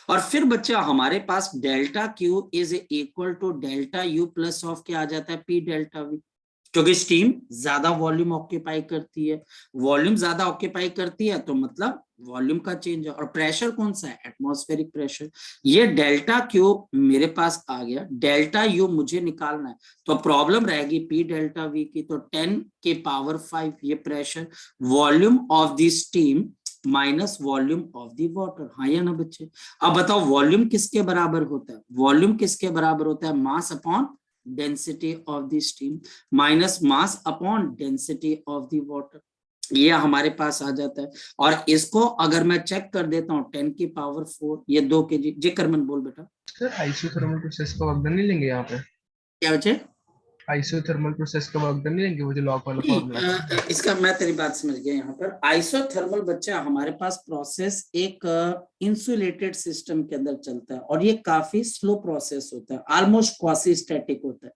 और फिर बच्चा हमारे पास delta Q is equal to delta U plus of क्या आ जाता है, पी डेल्टा वी, क्योंकि स्टीम ज्यादा वॉल्यूम ऑक्यूपाई करती है, वॉल्यूम ज्यादा ऑक्यूपाई करती है तो मतलब वॉल्यूम का चेंज है, और प्रेशर कौन सा है, एटमॉस्फेरिक प्रेशर। ये डेल्टा क्यू मेरे पास आ गया, डेल्टा यू मुझे निकालना है, तो प्रॉब्लम रहेगी पी डेल्टा वी की, तो 10 के पावर 5 ये pressure, volume of the steam minus volume of the water, हाँ या ना बच्चे। अब बताओ वॉल्यूम किसके बराबर होता है, वॉल्यूम किसके बराबर होता है, mass upon density of the steam minus mass upon density of the water, ये हमारे पास आ जाता है। और इसको अगर मैं चेक कर देता हूँ 10 की पावर 4, ये 2 केजी। जी करमन बोल बेटा। सर आइसोथर्मल प्रोसेस का वर्क डन नहीं लेंगे यहाँ पे, क्या बच्चे, आइसोथर्मल प्रोसेस का वर्क डन नहीं लेंगे, वो जो लॉग वाला फॉर्मूला। इसका मैं तेरी बात समझ गया। यहाँ पर आइसोथर्मल बच्चा हमारे पास प्रोसेस एक इंसुलेटेड सिस्टम के अंदर चलता है, और ये काफी स्लो प्रोसेस होता है, ऑलमोस्ट क्वासी स्टैटिक होता है,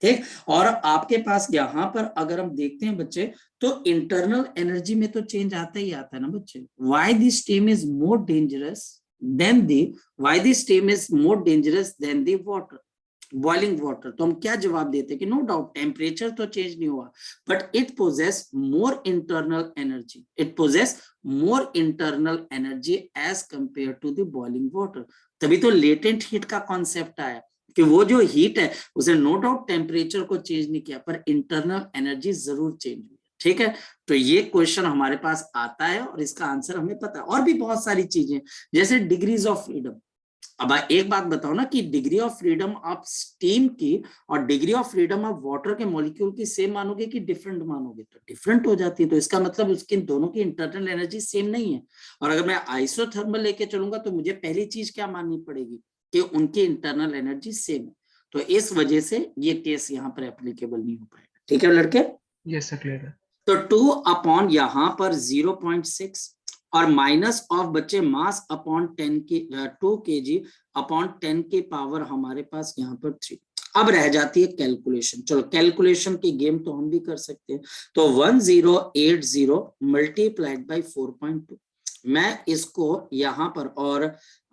ठीक। और आपके पास यहाँ पर अगर हम देखते हैं बच्चे, तो इंटरनल एनर्जी में तो चेंज आता ही आता है ना बच्चे। Why the steam is more dangerous than the water, boiling water. तो हम क्या जवाब देते हैं कि नो डाउट टेम्परेचर तो चेंज नहीं हुआ, but it possess more internal energy as compare to the boiling water. तभी तो लेटेंट हीट का कॉन्सेप्ट आया कि वो जो हीट है उसे नो डाउट टेम्परेचर को चेंज नहीं किया, पर इंटरनल एनर्जी जरूर चेंज हुई, ठीक है। तो ये क्वेश्चन हमारे पास आता है और इसका आंसर हमें पता है। और भी बहुत सारी चीजें जैसे डिग्रीज ऑफ फ्रीडम। अब एक बात बताओ ना कि degree of freedom of steam की और degree of freedom of water के मॉलिक्यूल की सेम मानोगे कि डिफरेंट मानोगे, तो डिफरेंट हो जाती है, तो इसका मतलब उसकी दोनों की इंटरनल एनर्जी सेम नहीं है। और अगर मैं आइसोथर्मल लेके चलूंगा तो मुझे पहली चीज क्या माननी पड़ेगी कि उनकी इंटरनल एनर्जी सेम है, तो इस वजह से ये केस यहाँ पर एप्लीकेबल नहीं हो पाएगा, ठीक है लड़के। यस सर, क्लियर है। तो 2 अपॉन यहाँ पर 0.6 और माइनस ऑफ बच्चे मास अपॉन 10 की 2 केजी अपॉन 10 की पावर हमारे पास यहाँ पर 3। अब रह जाती है कैलकुलेशन। चलो कैलकुलेशन की गेम तो हम भी कर सकते हैं। तो 1080 मल्टीप्लाइड बाई 4.2, मैं इसको यहाँ पर, और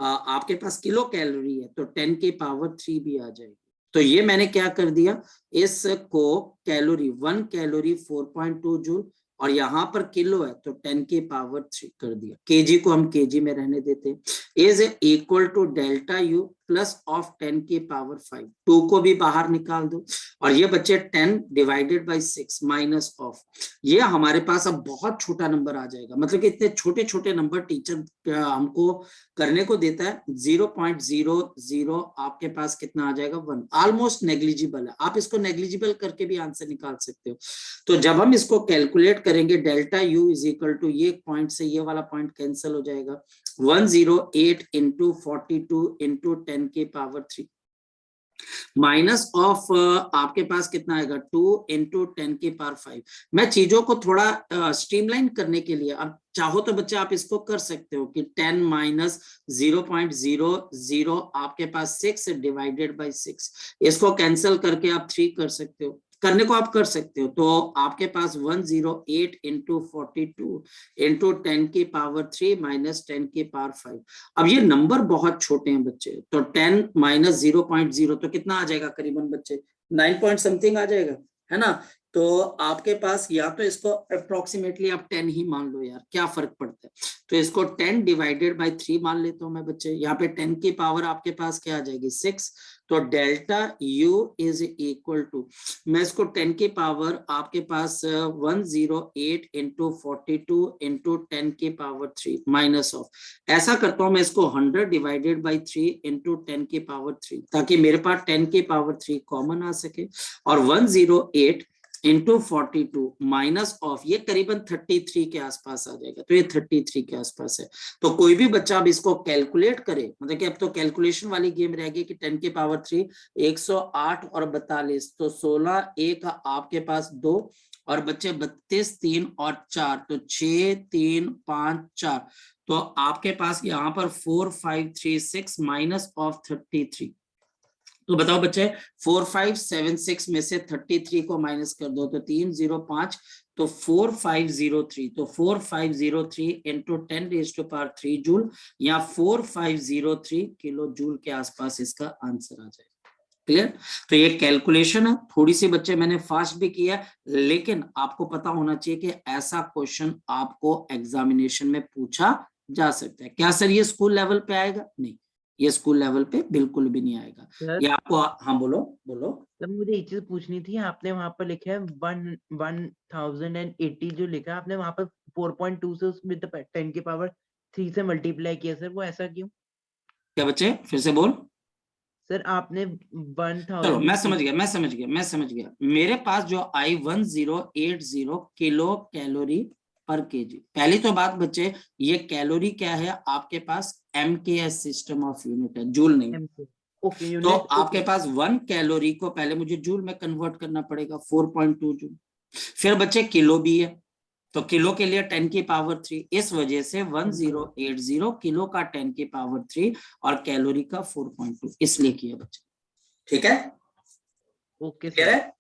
आपके पास किलो कैलोरी है तो 10 की पावर 3 भी आ जाएगी। तो ये मैंने क्या कर दिया, इसको कैलोरी 1 कैलोरी 4.2 जूल, और यहाँ पर किलो है तो 10 की पावर 3 कर दिया। केजी को हम केजी में रहने देते हैं। Is equal to delta U plus of 10 की पावर 5, 2 को भी बाहर निकाल दो, और ये बच्चे 10 डिवाइडेड बाई 6 माइनस ऑफ, ये हमारे पास अब बहुत छोटा नंबर आ जाएगा। मतलब कि इतने छोटे छोटे नंबर टीचर हमको करने को देता है। 0.00 आपके पास कितना आ जाएगा, 1, ऑलमोस्ट नेग्लिजिबल है। आप इसको नेग्लिजिबल करके भी आंसर निकाल सकते हो। तो जब हम इसको कैलकुलेट करेंगे delta U is equal to, ये पॉइंट से ये वाला पॉइंट कैंसिल हो जाएगा, 108 इंटू 42 इंटू 10 की पावर 3 माइनस ऑफ आपके पास कितना आएगा, 2 इंटू 10 की पावर 5। मैं चीजों को थोड़ा स्ट्रीमलाइन करने के लिए, अब चाहो तो बच्चे आप इसको कर सकते हो कि 10 माइनस 0.00 आपके पास 6 डिवाइडेड बाई 6, इसको कैंसिल करके आप 3 कर सकते हो, करने को आप कर सकते हो। तो आपके पास 108 इंटू 42 इंटू 10 की पावर 3 माइनस 10 की पावर 5। अब ये नंबर बहुत छोटे हैं बच्चे, तो 10 माइनस 0.0 तो कितना आ जाएगा करीबन बच्चे, 9 पॉइंट समथिंग आ जाएगा, है ना। तो आपके पास या तो इसको अप्रोक्सीमेटली आप 10 ही मान लो यार, क्या फर्क पड़ता है। तो इसको 10 डिवाइडेड बाय 3 मान लेता हूं मैं बच्चे। यहाँ पे 10 की पावर आपके पास क्या आ जाएगी 6। तो delta U is equal to, मैं इसको 10 की पावर आपके पास 108 इंटू 42 इंटू 10 की पावर 3 माइनस ऑफ, ऐसा करता हूं मैं इसको 100 डिवाइडेड बाई 3 इंटू 10 की पावर 3, ताकि मेरे पास 10 की पावर 3 कॉमन आ सके। और 108 इंटू 42 माइनस ऑफ, ये करीबन 33 के आसपास आ जाएगा। तो ये 33 के आसपास है। तो कोई भी बच्चा अब इसको कैलकुलेट करे, मतलब कि अब तो कैलकुलेशन वाली गेम रह गई कि 10 की पावर 3 108 और 42, तो 16 1 आपके पास 2 और बच्चे 32 3 और 4, तो 6 3 5 4, तो आपके पास यहाँ पर 4 5 3 6 माइनस ऑफ 33। तो बताओ बच्चे 4576 में से 33 को माइनस कर दो तो 305, तो 4503, तो 4503 into 10 raise to power 3 joule या 4503 किलो जूल के आसपास इसका आंसर आ जाएगा। क्लियर। तो ये कैलकुलेशन है, थोड़ी सी बच्चे मैंने फास्ट भी किया, लेकिन आपको पता होना चाहिए कि ऐसा क्वेश्चन आपको एग्जामिनेशन में पूछा जा सकता है। क्या सर ये स्कूल लेवल पे आएगा? नहीं, ये स्कूल लेवल पे बिल्कुल भी नहीं आएगा। सर, ये आपको, हाँ बोलो बोलो। सर मुझे एक चीज पूछनी थी। आपने वहां पर लिखा है 1080 जो लिखा है आपने वहां पर 4.2 से उसमें 10 की पावर 3 से मल्टीप्लाई किया सर, वो ऐसा क्यों? क्या बच्चे फिर से बोल। सर आपने चलो मैं समझ गया। मेरे पास जो I1080 किलो कैलोरी पर केजी, पहली तो बात बच्चे, ये कैलोरी क्या है आपके पास, MKS सिस्टम ऑफ यूनिट है, जूल नहीं। ओके तो यूनिट। आपके पास 1 कैलोरी को पहले मुझे जूल में कन्वर्ट करना पड़ेगा, 4.2 जूल। फिर बच्चे किलो भी है, तो किलो के लिए 10 की पावर 3, इस वजह से 1080 किलो का 10 की पावर 3 और कैलोरी का 4.2, इसलिए किया बच्चे। ठीक है, ओके क्लियर है।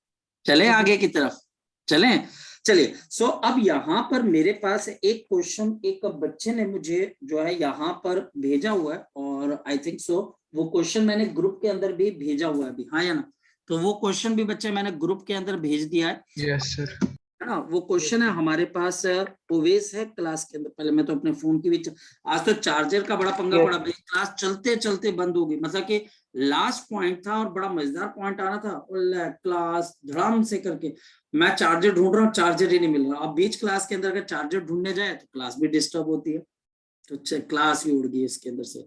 चले आगे की तरफ चलें। चलिए, सो अब यहाँ पर मेरे पास एक क्वेश्चन एक बच्चे ने मुझे जो है यहाँ पर भेजा हुआ है, और आई थिंक सो वो क्वेश्चन मैंने ग्रुप के अंदर भी भेजा हुआ है अभी, हाँ या ना। तो वो क्वेश्चन भी बच्चे मैंने ग्रुप के अंदर भेज दिया है। Yes sir. है ना, वो क्वेश्चन है हमारे पास, ओवेस है क्लास के अंदर। पहले मैं तो अपने फोन की भी आज तो चार्जर का बड़ा पंगा पड़ा भाई, क्लास चलते चलते बंद हो गई, मतलब कि लास्ट पॉइंट था और बड़ा मजेदार पॉइंट आना था, और क्लास धड़ाम से करके मैं चार्जर ढूंढ रहा हूँ, चार्जर ही नहीं मिल रहा। अब बीच क्लास के अंदर अगर चार्जर ढूंढने जाए तो क्लास भी डिस्टर्ब होती है, तो क्लास भी उड़ गई इसके अंदर से।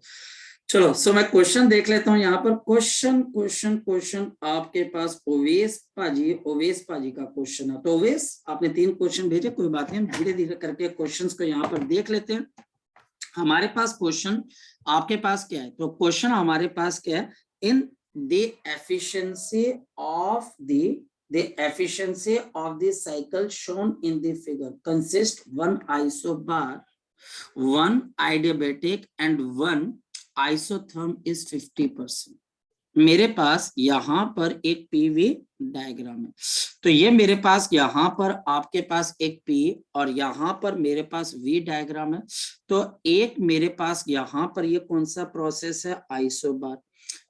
चलो, सो मैं क्वेश्चन देख लेता हूँ यहाँ पर। क्वेश्चन आपके पास ओवेस पाजी का क्वेश्चन है। तो ओवेस, आपने 3 क्वेश्चन भेजे, कोई बात नहीं, हम धीरे धीरे करके क्वेश्चंस को यहाँ पर देख लेते हैं। हमारे पास क्वेश्चन आपके पास क्या है, तो क्वेश्चन हमारे पास क्या है, in the efficiency of the cycle shown in the figure consist 1 isobar, 1 adiabatic and 1 isotherm is 50%। मेरे पास यहाँ पर एक पीवी डायग्राम है, तो ये मेरे पास यहाँ पर आपके पास एक पी और यहाँ पर मेरे पास वी डायग्राम है। तो एक मेरे पास यहाँ पर ये कौन सा प्रोसेस है, आइसोबार।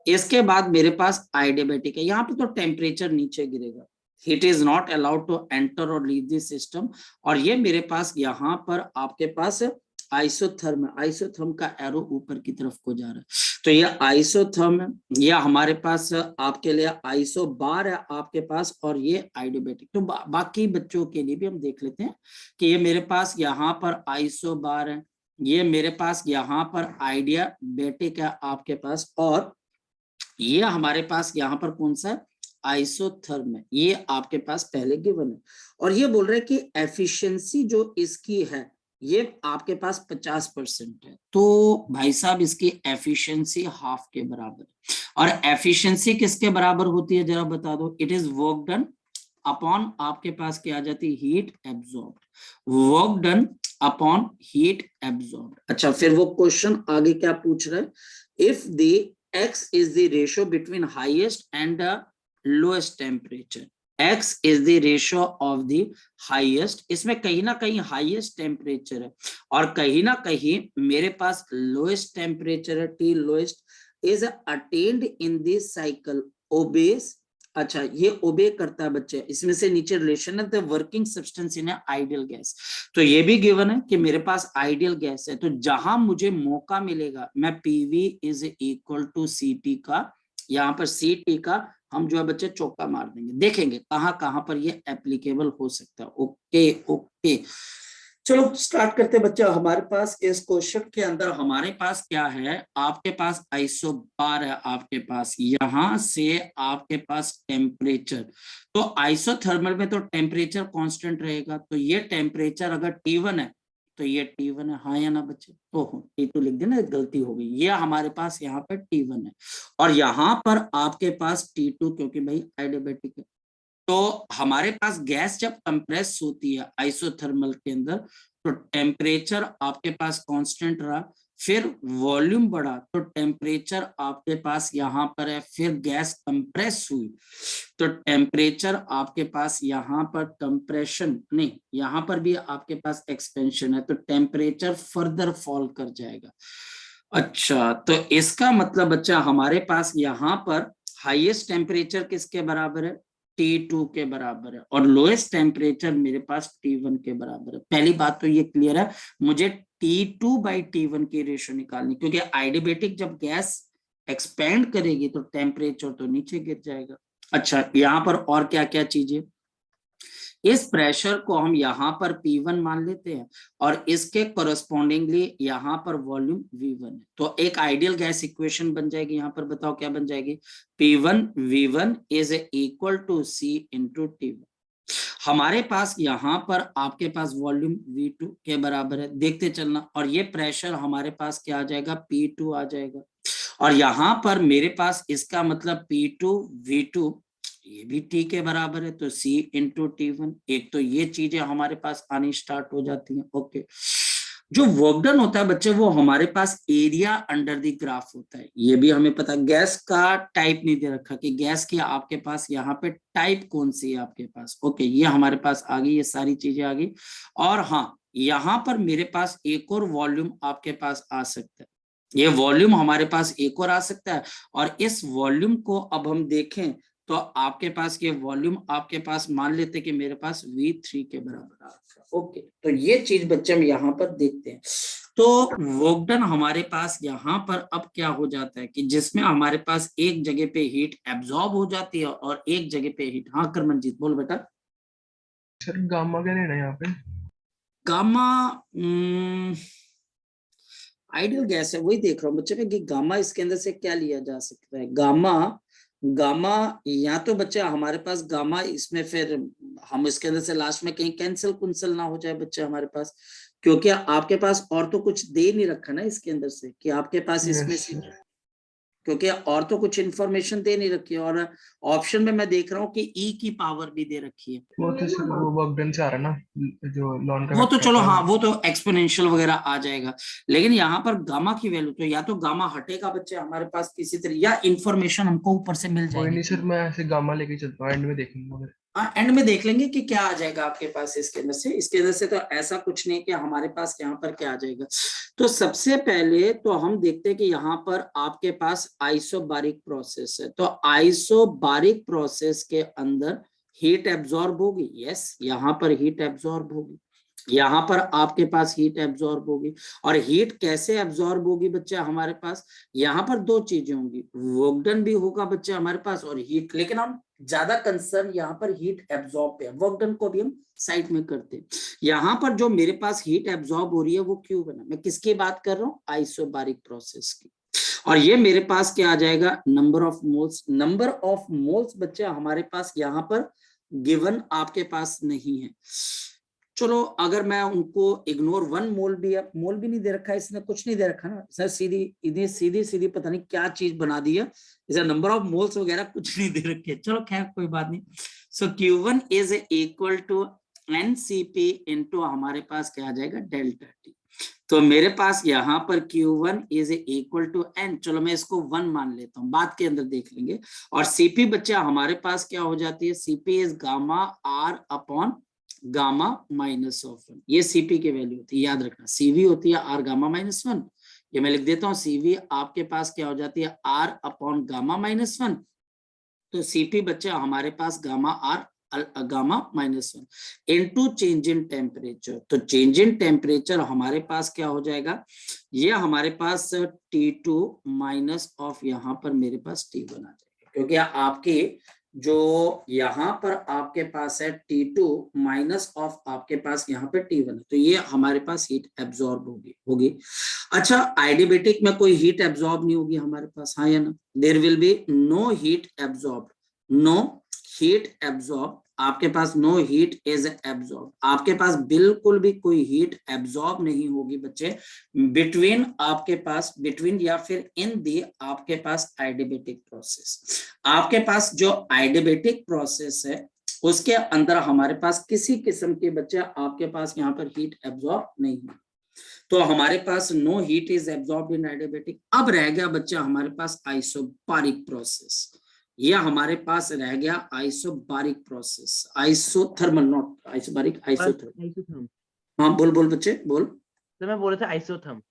इसके बाद मेरे पास आइडियाबैटिक है, यहाँ पे तो टेम्परेचर नीचे गिरेगा, heat is not allowed to enter और लीव दिस सिस्टम। और ये मेरे पास यहाँ पर आपके पास आइसोथर्म है, आइसोथर्म का एरो ऊपर की तरफ को जा रहा है, तो ये आइसोथर्म है। ये हमारे पास आपके लिए आइसोबार है आपके पास, और ये आइडियाबैटिक। तो बाकी बच्चों के लिए भी हम देख लेते हैं कि ये मेरे पास यहाँ पर आइसोबार है, ये मेरे पास यहाँ पर आइडियाबैटिक है आपके पास, और ये हमारे पास यहाँ पर कौन सा है, आइसोथर्म है। ये आपके पास पहले गिवन है, और ये बोल रहे हैं कि एफिशिएंसी जो इसकी है ये आपके पास 50% है। तो भाई साहब इसकी एफिशिएंसी हाफ के बराबर है। और एफिशिएंसी किसके बराबर होती है जरा बता दो, it is work done upon आपके पास क्या आ जाती है, heat absorbed, work done upon heat absorbed. अच्छा, फिर वो क्वेश्चन आगे क्या पूछ रहा है, if the x is the ratio between highest and the lowest temperature, x is the ratio of the highest, इसमें कहीं ना कहीं हाईएस्ट टेम्परेचर है और कहीं ना कहीं मेरे पास लोएस्ट टेम्परेचर है, T lowest is attained in this cycle obeys अच्छा, ये ओबे करता है बच्चे, इसमें से नीचे रिलेशन है, the working substance in ideal gas. तो ये भी गिवन है कि मेरे पास आइडियल गैस है, तो जहां मुझे मौका मिलेगा मैं पीवी इज इक्वल टू सीटी का, यहाँ पर सीटी का हम जो है बच्चे चौका मार देंगे, देखेंगे कहाँ कहाँ पर ये एप्लीकेबल हो सकता है। ओके ओके, चलो स्टार्ट करते हैं बच्चा। हमारे पास इस क्वेश्चन के अंदर हमारे पास क्या है, आपके पास आइसोबार है, आपके पास यहां से आपके पास टेम्परेचर, तो आइसोथर्मल में तो टेम्परेचर कांस्टेंट रहेगा, तो ये टेम्परेचर अगर T1 है तो ये T1 है, हाँ या ना बच्चे? ओहो T2 लिख देना, गलती हो गई, ये हमारे पास यहाँ पर T1 है, और यहाँ पर आपके पास T2, क्योंकि भाई एडियाबेटिक है। तो हमारे पास गैस जब कंप्रेस होती है आइसोथर्मल के अंदर, तो टेम्परेचर आपके पास कांस्टेंट रहा, फिर वॉल्यूम बढ़ा तो टेम्परेचर आपके पास यहाँ पर है, फिर गैस कंप्रेस हुई तो टेम्परेचर आपके पास यहाँ पर कंप्रेशन नहीं, यहाँ पर भी आपके पास एक्सपेंशन है, तो टेम्परेचर फर्दर फॉल कर जाएगा। अच्छा, तो इसका मतलब बच्चा हमारे पास यहाँ पर हाईएस्ट टेम्परेचर किसके बराबर है? T2 के बराबर है, और लोएस्ट टेम्परेचर मेरे पास T1 के बराबर है। पहली बात तो ये क्लियर है, मुझे T2 बाई T1 की रेशियो निकालनी, क्योंकि आइडियबेटिक जब गैस एक्सपेंड करेगी तो टेम्परेचर तो नीचे गिर जाएगा। अच्छा, यहाँ पर और क्या क्या चीजें, इस प्रेशर को हम यहाँ पर P1 मान लेते हैं, और इसके कोरस्पॉन्डिंगली यहाँ पर वॉल्यूम V1 है, तो एक आइडियल गैस इक्वेशन बन जाएगी। यहाँ पर बताओ क्या बन जाएगी, P1 V1 is equal to C into T1। हमारे पास यहाँ पर आपके पास वॉल्यूम V2 के बराबर है, देखते चलना, और ये प्रेशर हमारे पास क्या आ जाएगा, P2 आ जाएगा, और यहाँ पर मेरे पास इसका मतलब P2 V2 ये भी T के बराबर है, तो C इंटू T1। एक तो ये चीजें हमारे पास आनी स्टार्ट हो जाती हैं। ओके, जो वर्क डन होता है बच्चे, वो हमारे पास एरिया अंडर द ग्राफ होता है, ये भी हमें पता। गैस का टाइप नहीं दे रखा कि गैस की आपके पास यहाँ पे टाइप कौन सी है आपके पास। ओके, ये हमारे पास आ गई, ये सारी चीजें आ गई, और हाँ यहाँ पर मेरे पास एक और वॉल्यूम आपके पास आ सकता है, ये वॉल्यूम हमारे पास एक और आ सकता है, और इस वॉल्यूम को अब हम देखें तो आपके पास ये वॉल्यूम आपके पास मान लेते कि मेरे पास V3 के बराबर आ रहा है। ओके, तो ये चीज बच्चे हम यहाँ पर देखते हैं। तो वर्क डन हमारे पास यहाँ पर अब क्या हो जाता है कि जिसमें हमारे पास एक जगह पे हीट एब्जॉर्ब हो जाती है और एक जगह पे हीट, हाँ करमनजीत बोल बेटा। सर गामा क्या लेना है यहाँ पे? गामा आइडियल गैस है, वही देख रहा हूँ बच्चे में कि गामा इसके अंदर से क्या लिया जा सकता है। गामा, गामा या तो बच्चा हमारे पास गामा, इसमें फिर हम इसके अंदर से लास्ट में कहीं कैंसिल कुंसल ना हो जाए बच्चा हमारे पास, क्योंकि आपके पास और तो कुछ दे नहीं रखा ना इसके अंदर से कि आपके पास इसमें से, क्योंकि और तो कुछ इंफॉर्मेशन दे नहीं रखी है, और ऑप्शन में मैं देख रहा हूँ कि ई की पावर भी दे रखी है। वो तो सर वो वर्क डन से आ रहा है ना, जो लॉन का वो तो चलो हाँ, है। वो तो एक्सपोनेंशियल वगैरह आ जाएगा, लेकिन यहाँ पर गामा की वैल्यू तो या तो गामा हटेगा बच्चे हमारे पास किसी तरह, या इंफॉर्मेशन हमको ऊपर से मिल कोई जाएगी। नहीं सर, मैं ऐसे गामा लेके चलता हूँ, एंड में देखेंगे। हाँ, एंड में देख लेंगे कि क्या आ जाएगा आपके पास इसके अंदर से। इसके अंदर से तो ऐसा कुछ नहीं कि हमारे पास यहाँ पर क्या आ जाएगा। तो सबसे पहले तो हम देखते हैं कि यहाँ पर आपके पास आइसोबारिक प्रोसेस है, तो आइसोबारिक प्रोसेस के अंदर हीट एब्जॉर्ब होगी, यस यहाँ पर हीट एब्जॉर्ब होगी, यहाँ पर आपके पास हीट एब्जॉर्ब होगी, और हीट कैसे एब्जॉर्ब होगी बच्चे हमारे पास, यहाँ पर दो चीजें होंगी, वर्क डन भी होगा बच्चे हमारे पास और हीट, लेकिन हम ज्यादा कंसर्न यहाँ पर हीट एब्जॉर्ब पे, वर्क डन को भी हम साइड में करते हैं। यहाँ पर जो मेरे पास हीट एब्जॉर्ब हो रही है वो क्यों बना, मैं किसकी बात कर रहा हूँ, आइसोबारिक प्रोसेस की, और ये मेरे पास क्या आ जाएगा, number of moles. Number of moles बच्चे हमारे पास यहाँ पर गिवन आपके पास नहीं है। चलो अगर मैं उनको इग्नोर, 1 मोल भी है, मोल भी नहीं दे रखा है इसने, कुछ नहीं दे रखा ना सर, सीधी इन्हें सीधी सीधी पता नहीं क्या चीज बना दी है, इसे नंबर ऑफ मोल्स वगैरह कुछ नहीं दे रखे। चलो खैर कोई बात नहीं। So Q1 is equal to NCP into हमारे पास क्या आ जाएगा, डेल्टा T। तो मेरे पास यहाँ पर Q1 is equal to N, चलो मैं इसको 1 मान लेता हूँ, बाद के अंदर देख लेंगे, और CP बच्चा हमारे पास क्या हो जाती है, CP is gamma R upon gamma minus of 1, ये CP की वैल्यू होती है, याद रखना CV होती है R गामा माइनस 1, ये मैं लिख देता हूँ, CV आपके पास क्या हो जाती है R अपॉन गामा माइनस 1, तो Cp बच्चे हमारे पास gamma R gamma -1 into change in temperature. तो चेंज इन टेम्परेचर हमारे पास क्या हो जाएगा, ये हमारे पास T2 माइनस ऑफ यहाँ पर मेरे पास T1 आ जाएगा, क्योंकि आपके जो यहाँ पर आपके पास है T2 माइनस ऑफ आपके पास यहाँ पे T1 है, तो ये हमारे पास हीट एब्जॉर्ब होगी। अच्छा, आइडियबैटिक में कोई हीट एब्जॉर्ब नहीं होगी हमारे पास, हाँ या ना? There will be no heat absorb, no heat absorb, आपके पास नो हीट इज एब्जॉर्ब, आपके पास बिल्कुल भी कोई हीट एब्जॉर्ब नहीं होगी बच्चे बिटवीन आपके पास, बिटवीन या फिर इन दी आपके पास आइडियबैटिक प्रोसेस। आपके पास जो आइडियबैटिक प्रोसेस है उसके अंदर हमारे पास किसी किस्म के बच्चे आपके पास यहाँ पर हीट एब्जॉर्ब नहीं है, तो हमारे पास no heat is absorbed in adiabatic. अब रह गया बच्चा हमारे पास आइसोबारिक प्रोसेस, यह हमारे पास रह गया isobaric process, isothermal not isobaric, isothermal. Isotherm. हाँ बोल बोल बच्चे बोल। तो मैं बोल रहा था आइसोथर्म।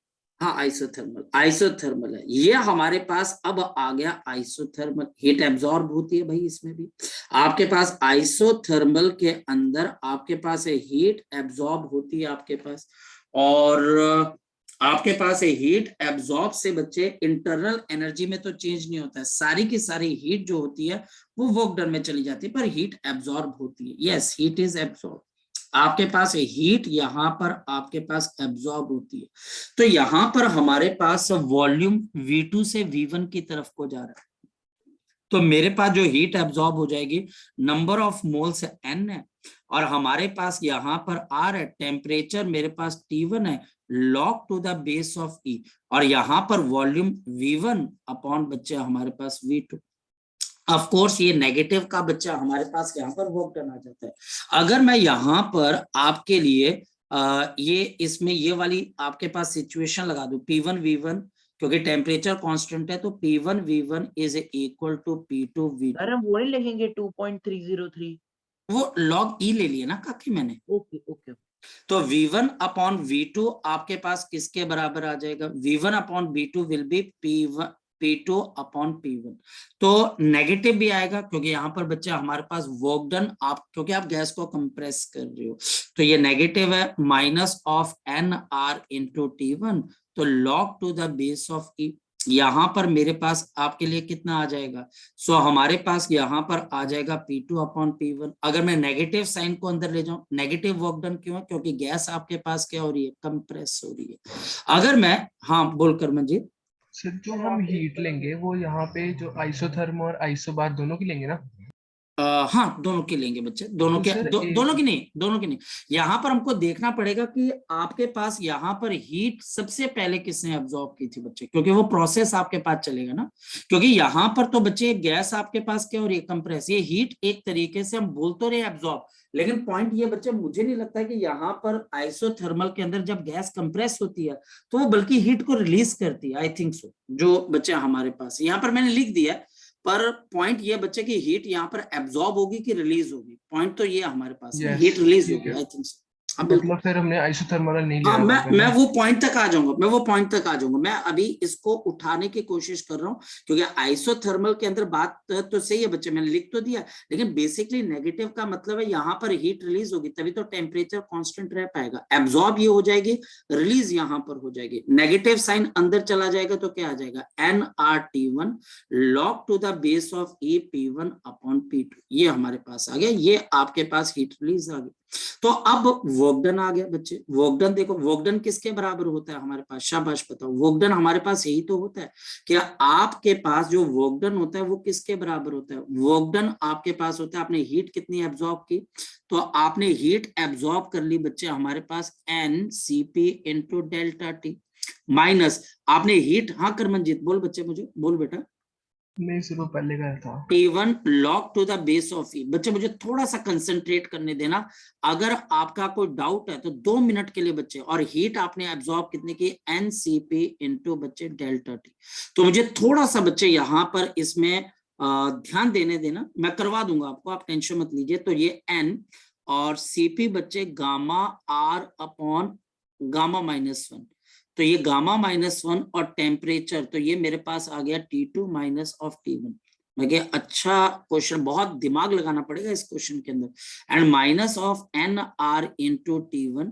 हाँ आइसोथर्मल, आइसोथर्मल है ये हमारे पास। अब आ गया आइसोथर्मल, हीट एब्जॉर्ब होती है भाई इसमें भी। आपके पास आइसोथर्मल के अंदर आपके पास हीट एब्जॉर्ब होती है आपके पास, और आपके पास हीट एब्जॉर्ब से बच्चे इंटरनल एनर्जी में तो चेंज नहीं होता है, सारी की सारी हीट जो होती है वो वर्क डन में चली जाती है, पर हीट एब्जॉर्ब होती है। यस, हीट इज एब्जॉर्ब, आपके पास हीट यहाँ पर आपके पास एब्जॉर्ब होती है। तो यहाँ पर हमारे पास वॉल्यूम V2 से V1 की तरफ को जा रहा है, तो मेरे पास जो हीट एब्जॉर्ब हो जाएगी, नंबर ऑफ मोल्स N है, और हमारे पास यहाँ पर R है, टेम्परेचर मेरे पास T1 है, log to the base of E, और यहाँ पर वॉल्यूम V1 अपॉन बच्चे हमारे पास V2। ऑफ कोर्स ये नेगेटिव का बच्चा हमारे पास यहाँ पर वर्क डन आ जाता है। अगर मैं यहाँ पर आपके लिए ये इसमें ये वाली आपके पास सिचुएशन लगा दूं, P1 V1, क्योंकि टेम्परेचर कांस्टेंट है, तो P1 V1 is equal to P2 V2। Sir हम वो नहीं लिखेंगे 2.303? वो लॉग ई ले लिए ना काकी मैंने। Okay okay. तो V1 अपॉन V2 आपके पास किसके बराबर आ जाएगा, V1 upon V2 will be P2 upon P1। तो नेगेटिव भी आएगा क्योंकि यहाँ पर बच्चे हमारे पास वर्क डन, आप क्योंकि आप गैस को कंप्रेस कर रहे हो, तो ये नेगेटिव है, minus of NR into T1, तो log to the base of E। यहाँ पर मेरे पास आपके लिए कितना आ जाएगा, सो हमारे पास यहाँ पर आ जाएगा P2 अपॉन P1। अगर मैं नेगेटिव साइन को अंदर ले जाऊं, नेगेटिव वर्क डन क्यों है, क्योंकि गैस आपके पास क्या हो रही है, कंप्रेस हो रही है। अगर मैं, हाँ बोलकर मंजीत। सर जो हम हीट लेंगे वो यहाँ पे जो आइसोथर्म और आइसोबार दोनों की लेंगे ना? हाँ दोनों की लेंगे बच्चे, दोनों तो के सर दोनों की नहीं, दोनों की नहीं। यहाँ पर हमको देखना पड़ेगा कि आपके पास यहाँ पर हीट सबसे पहले किसने एब्जॉर्ब की थी बच्चे, क्योंकि वो प्रोसेस आपके पास चलेगा ना। क्योंकि यहाँ पर तो बच्चे गैस आपके पास क्या हो रही है, कंप्रेस, ये हीट एक तरीके से हम बोल तो रहे एब्जॉर्ब, लेकिन पॉइंट ये बच्चे मुझे नहीं लगता है कि यहाँ पर आइसोथर्मल के अंदर जब गैस कंप्रेस होती है तो वो बल्कि हीट को रिलीज करती है, आई थिंक सो। जो बच्चे हमारे पास यहाँ पर मैंने लिख दिया, पर पॉइंट ये बच्चे की हीट यहाँ पर एब्जॉर्ब होगी कि रिलीज होगी, पॉइंट तो ये हमारे पास है, हीट रिलीज होगी, आई थिंक सो। हाँ बिल्कुल, मतलब फिर हमने आइसोथर्मल नहीं हाँ लिया था मैं वो पॉइंट तक आ जाऊंगा, मैं वो पॉइंट तक आ जाऊंगा। मैं अभी इसको उठाने की कोशिश कर रहा हूँ, क्योंकि आइसोथर्मल के अंदर बात तो सही है बच्चे, मैंने लिख तो दिया, लेकिन बेसिकली नेगेटिव का मतलब है यहाँ पर हीट रिलीज होगी, तभी तो टेम्परेचर कांस्टेंट रह पाएगा। एब्जॉर्ब ये हो जाएगी, रिलीज यहाँ पर हो जाएगी, नेगेटिव साइन अंदर चला जाएगा तो क्या आ जाएगा, NRT1 log to the base of E P1 upon P2, ये हमारे पास आ गया, ये आपके पास हीट रिलीज आ गई। तो अब वर्क डन आ गया बच्चे, वर्क डन देखो, वर्क डन किसके बराबर होता है हमारे पास, शाबाश बताओ, वर्क डन हमारे पास यही तो होता है कि आपके पास जो वर्क डन होता है वो किसके बराबर होता है, वर्क डन आपके पास होता है, आपने हीट कितनी एब्जॉर्ब की, तो आपने हीट एब्जॉर्ब कर ली बच्चे हमारे पास NCP into delta T, minus आपने हीट, हाँ करमनजीत बोल बच्चे, मुझे बोल बेटा, नहीं सिर्फ वो पहले का था T1 log to the base of E। बच्चे मुझे थोड़ा सा कंसंट्रेट करने देना, अगर आपका कोई डाउट है तो 2 मिनट के लिए बच्चे, और हीट आपने एब्जॉर्ब कितने की, NCP इंटू बच्चे डेल्टा टी। तो मुझे थोड़ा सा बच्चे यहाँ पर इसमें ध्यान देने देना, मैं करवा दूंगा आपको, आप टेंशन मत लीजिए। तो ये N और CP बच्चे गामा R अपॉन गामा -1, तो ये गामा -1 और टेम्परेचर, तो ये मेरे पास आ गया T2 माइनस ऑफ T1। मैं अच्छा क्वेश्चन, बहुत दिमाग लगाना पड़ेगा इस क्वेश्चन के अंदर। And minus of N R into T1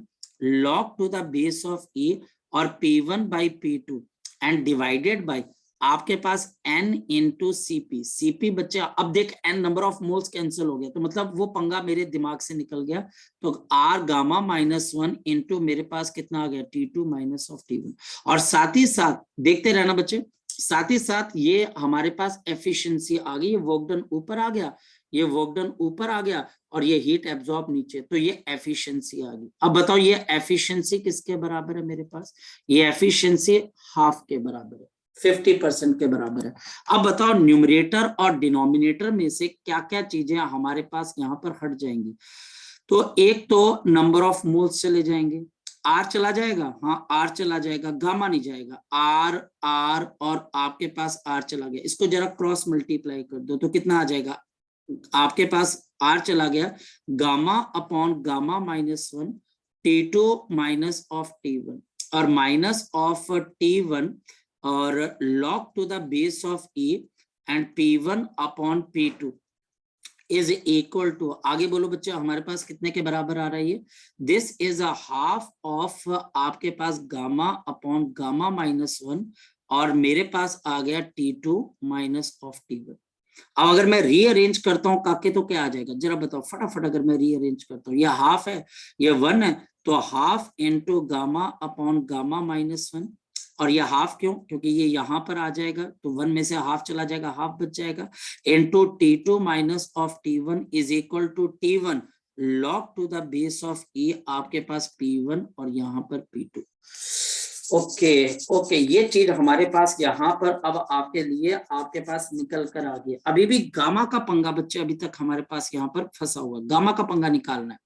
log to the base of E और P1 by P2 and divided by आपके पास n इंटू CP बच्चे, अब देख n number of moles cancel हो गया, तो मतलब वो पंगा मेरे दिमाग से निकल गया। तो R गामा -1 इंटू मेरे पास कितना आ गया T2 माइनस ऑफ T1। और साथ ही साथ देखते रहना बच्चे, साथ ही साथ ये हमारे पास एफिशिएंसी आ गई, ये वर्क डन ऊपर आ गया, ये वर्क डन ऊपर आ गया और ये हीट एब्जॉर्ब नीचे, तो ये एफिशिएंसी आ गई। अब बताओ ये एफिशिएंसी किसके बराबर है मेरे पास? ये एफिशिएंसी हाफ के बराबर है, 50% के बराबर है। अब बताओ न्यूमरेटर और डिनोमिनेटर में से क्या क्या चीजें हमारे पास यहाँ पर हट जाएंगी? तो एक तो नंबर ऑफ मोल्स चले जाएंगे, आर चला जाएगा, हाँ आर चला जाएगा, गामा नहीं जाएगा, आर आर और आपके पास आर चला गया, इसको जरा क्रॉस मल्टीप्लाई कर दो तो कितना आ जाएगा? आपके पास आर चला गया, gamma upon gamma -1 T2 minus of T1 और माइनस ऑफ T1 और log to the base of E and P1 upon P2 is equal to, आगे बोलो बच्चे हमारे पास कितने के बराबर आ रहा है ये? This is a half of आपके पास गामा अपॉन गामा -1 और मेरे पास आ गया T2 माइनस ऑफ T1। अब अगर मैं रीअरेंज करता हूँ काके तो क्या आ जाएगा जरा बताओ फटाफट, अगर मैं रीअरेंज करता हूँ, ये हाफ है ये 1 है, तो half into gamma upon gamma -1 और ये हाफ क्यों? क्योंकि ये यहाँ पर आ जाएगा तो 1 में से हाफ चला जाएगा, हाफ बच जाएगा, into T2 minus of T1 is equal to T1 log to the base of E, आपके पास P1 और यहाँ पर P2। ओके, ये चीज हमारे पास यहाँ पर अब आपके लिए आपके पास निकल कर आ गई। अभी भी गामा का पंगा बच्चे अभी तक हमारे पास यहाँ पर फंसा हुआ, गामा का पंगा निकालना है।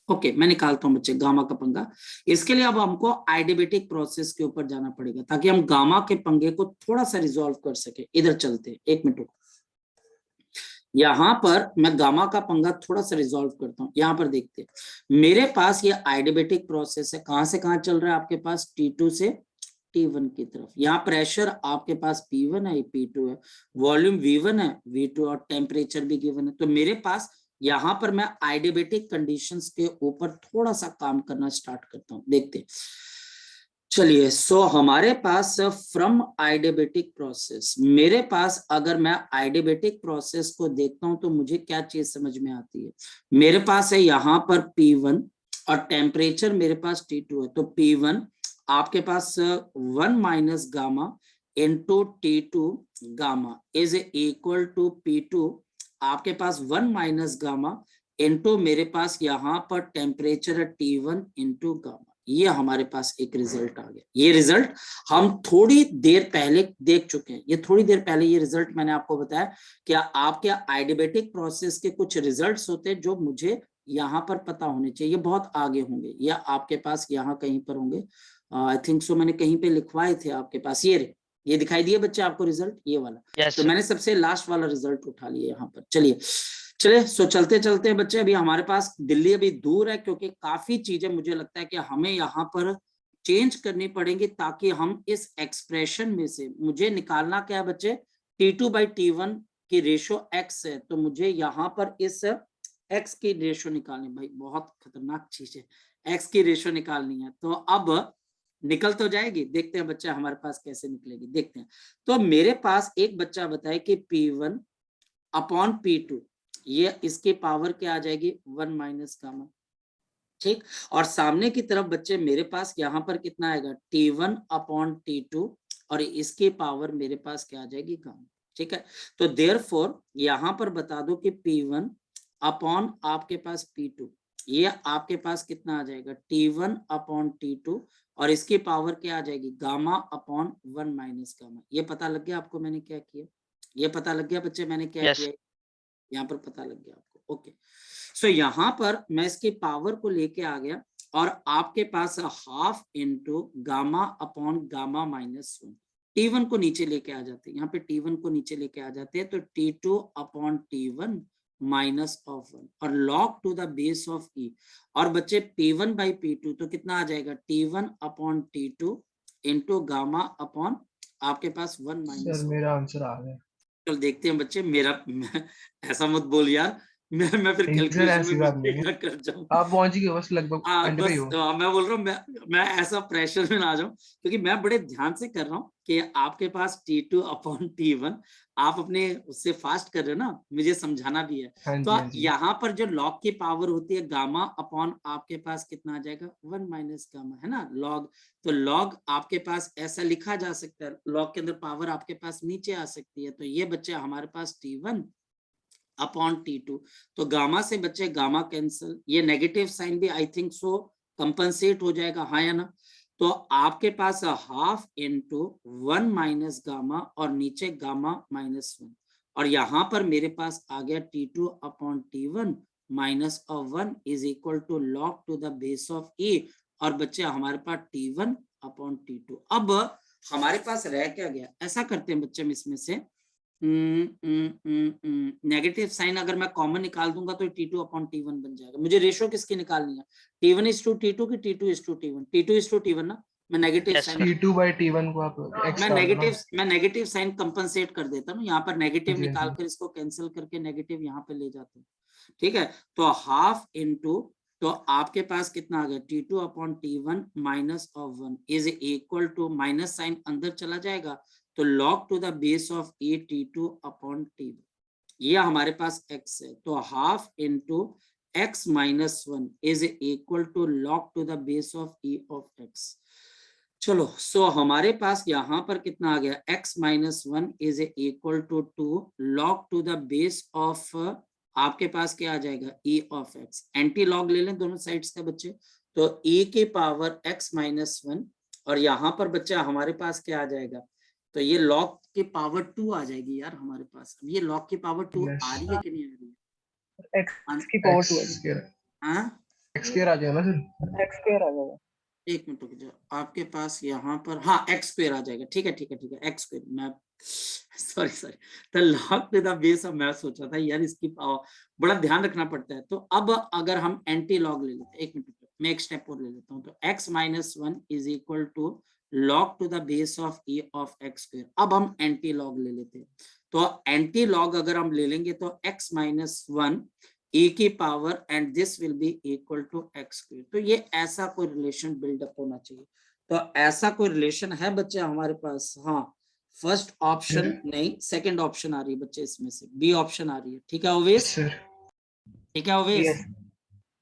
ओके, मैं निकालता हूँ बच्चे गामा का पंगा। इसके लिए अब हमको आइडियबेटिक प्रोसेस के ऊपर जाना पड़ेगा ताकि हम गामा के पंगे को थोड़ा सा रिजॉल्व कर सके। इधर चलते, एक मिनट, यहाँ पर मैं गामा का पंगा थोड़ा सा रिजॉल्व करता हूँ। यहाँ पर देखते हैं मेरे पास ये आइडियबेटिक प्रोसेस है, कहां से कहां चल रहा है आपके पास? T2 से T1 की तरफ। यहाँ प्रेशर आपके पास P1 है, P2 है, वॉल्यूम V1 है, V2 और टेम्परेचर भी गिवन है। तो मेरे पास यहाँ पर मैं आइडियबेटिक कंडीशंस के ऊपर थोड़ा सा काम करना स्टार्ट करता हूँ, देखते हैं। चलिए, सो हमारे पास फ्रॉम आइडियबेटिक प्रोसेस, मेरे पास अगर मैं आइडियबेटिक प्रोसेस को देखता हूं तो मुझे क्या चीज समझ में आती है? मेरे पास है यहाँ पर P1 और टेम्परेचर मेरे पास T2 है, तो P1 आपके पास 1 minus gamma into T2 gamma is equal to P2 आपके पास 1 माइनस गामा इंटू मेरे पास यहाँ पर टेम्परेचर T1 इंटू गामा। ये हमारे पास एक रिजल्ट आ गया। ये रिजल्ट हम थोड़ी देर पहले देख चुके हैं, ये थोड़ी देर पहले ये रिजल्ट मैंने आपको बताया कि आपके आइडियबेटिक प्रोसेस के कुछ रिजल्ट्स होते हैं जो मुझे यहाँ पर पता होने चाहिए, बहुत आगे होंगे या आपके पास यहाँ कहीं पर होंगे। आई थिंक सो मैंने कहीं पे लिखवाए थे आपके पास, ये दिखाई दिए बच्चे आपको रिजल्ट, ये वाला। तो मैंने सबसे लास्ट वाला रिजल्ट उठा लिया यहाँ पर। चलिए सो चलते चलते बच्चे, अभी हमारे पास दिल्ली अभी दूर है क्योंकि काफी चीजें मुझे लगता है कि हमें यहाँ पर चेंज करनी पड़ेंगी ताकि हम इस एक्सप्रेशन में से, मुझे निकालना क्या है बच्चे? T2 बाई T1 की रेशो x है, तो मुझे यहाँ पर इस x की रेशो निकालनी, भाई बहुत खतरनाक चीज है, x की रेशो निकालनी है। तो अब निकल तो जाएगी, देखते हैं बच्चा हमारे पास कैसे निकलेगी, देखते हैं। तो मेरे पास एक बच्चा बताए कि P1 अपॉन P2, ये इसकी पावर क्या आ जाएगी? 1 माइनस गामा, ठीक। और सामने की तरफ बच्चे मेरे पास यहाँ पर कितना आएगा? T1 अपॉन T2 और इसकी पावर मेरे पास क्या आ जाएगी? गामा, ठीक है। तो देयरफॉर यहाँ पर बता दो कि P1 अपॉन आपके पास P2, ये आपके पास कितना आ जाएगा? T1 अपॉन T2 और इसकी पावर क्या आ जाएगी? Gamma upon 1 minus gamma. ये पता लग गया आपको मैंने क्या किया? ये पता लग गया बच्चे मैंने क्या किया? यहाँ पर पता लग गया आपको। ओके, सो यहाँ पर मैं इसकी पावर को लेके आ गया और आपके पास half into gamma upon gamma -1, T1 को नीचे लेके आ जाते हैं, यहाँ पे T1 को नीचे लेके आ जाते हैं, तो T2 upon T1 minus of 1 और log to the base of E और बच्चे P1 बाई P2 तो कितना आ जाएगा? T1 upon T2 into gamma upon आपके पास 1 माइनस। सर मेरा आंसर आ गया। चल देखते हैं बच्चे, ऐसा मत बोल यार, मैं फिर नहीं सर, कैलकुलेशन ऐसी में बात नहीं है, मिस्टेक कर जाऊं। आप पहुंच ही गए बस लगभग हाँ एंड पे ही बस हो। मैं बोल रहा हूँ, मैं ऐसा प्रेशर में ना आ जाऊं, क्योंकि मैं बड़े ध्यान से कर रहा हूँ कि आपके पास T2/T1, आप अपने उससे फास्ट कर रहे हो ना, मुझे समझाना भी है। हाँ तो जी, हाँ जी। यहाँ पर जो लॉग की पावर होती है गामा अपॉन आपके पास कितना आ जाएगा 1 माइनस गामा, है ना लॉग। तो लॉग आपके पास ऐसा लिखा जा सकता है, लॉग के अंदर पावर आपके पास नीचे आ सकती है। तो ये बच्चे हमारे पास T1 अपॉन T2, तो गामा से बच्चे गामा कैंसिल, ये नेगेटिव साइन भी आई थिंक सो कंपनसेट हो जाएगा, हाँ या ना। तो आपके पास हाफ इंटू 1 माइनस गामा और नीचे गामा -1, और यहाँ पर मेरे पास आ गया T2 upon T1 minus 1 is equal to log to the base of A, और बच्चे हमारे पास T1 अपॉन T2। अब हमारे पास रह क्या गया, ऐसा करते हैं बच्चे हम इसमें से नेगेटिव साइन अगर मैं कॉमन निकाल दूंगा तो T2 अपॉन T1 बन जाएगा। मुझे रेशो किसकी निकालनी है, T1:T2 की T2:T1? T2:T1 ना, मैं negative Yes, sign sir. T2/T1 को आप एक्स डाल दो ना। मैं नेगेटिव साइन कंपनसेट कर देता हूँ, यहाँ पर नेगेटिव जी, हाँ निकाल जी। कर इसको कैंसिल करके नेगेटिव यहाँ पे ले जाते हैं, ठीक है। तो हाफ इंटू, तो आपके पास कितना आ गया T2 upon T1 minus of 1 is equal to, minus sign अंदर चला जाएगा, तो log to the base of A T2 upon T1, ये हमारे पास x है। तो half into x minus 1 is equal to log to the base of e of x। चलो सो हमारे पास यहाँ पर कितना आ गया, x minus 1 is equal to 2 log to the base of, आपके पास क्या आ जाएगा e of x, anti log ले लें दोनों साइड्स का बच्चे, तो e की पावर x माइनस 1, और यहाँ पर बच्चा हमारे पास क्या आ जाएगा, तो ये लॉग की पावर 2 आ जाएगी यार हमारे पास। अब ये लॉग की पावर 2 Yes. आ रही है कि नहीं आ रही x की पावर 2 एक्स स्क्वायर, है? एक्स स्क्वायर आ जाएगा ना सर। x स्क्वायर आ जाएगा। एक मिनट रुक जाओ, आपके पास यहाँ पर हाँ एक्स स्क्वायर आ जाएगा, ठीक है ठीक है ठीक है, एक्स स्क्वायर, मैं सॉरी तो log to the base of, मैं सोचा था यार इसकी पावर, बड़ा ध्यान रखना पड़ता है। तो अब अगर हम एंटी लॉग ले लेते हैं, एक मिनट मैं एक स्टेप और ले लेता हूँ, तो x minus 1 is equal to log to the base of e of x square. अब हम एंटी लॉग ले लेते हैं, तो एंटी लॉग अगर हम ले लेंगे तो x माइनस 1 e की power and this will be equal to x square. तो ये ऐसा कोई रिलेशन बिल्डअप होना चाहिए। तो ऐसा कोई रिलेशन है बच्चे हमारे पास, हाँ फर्स्ट ऑप्शन नहीं सेकंड ऑप्शन आ रही है बच्चे, इसमें से बी ऑप्शन आ रही है, ठीक है ओवेश, सर ठीक है ओवेश, यस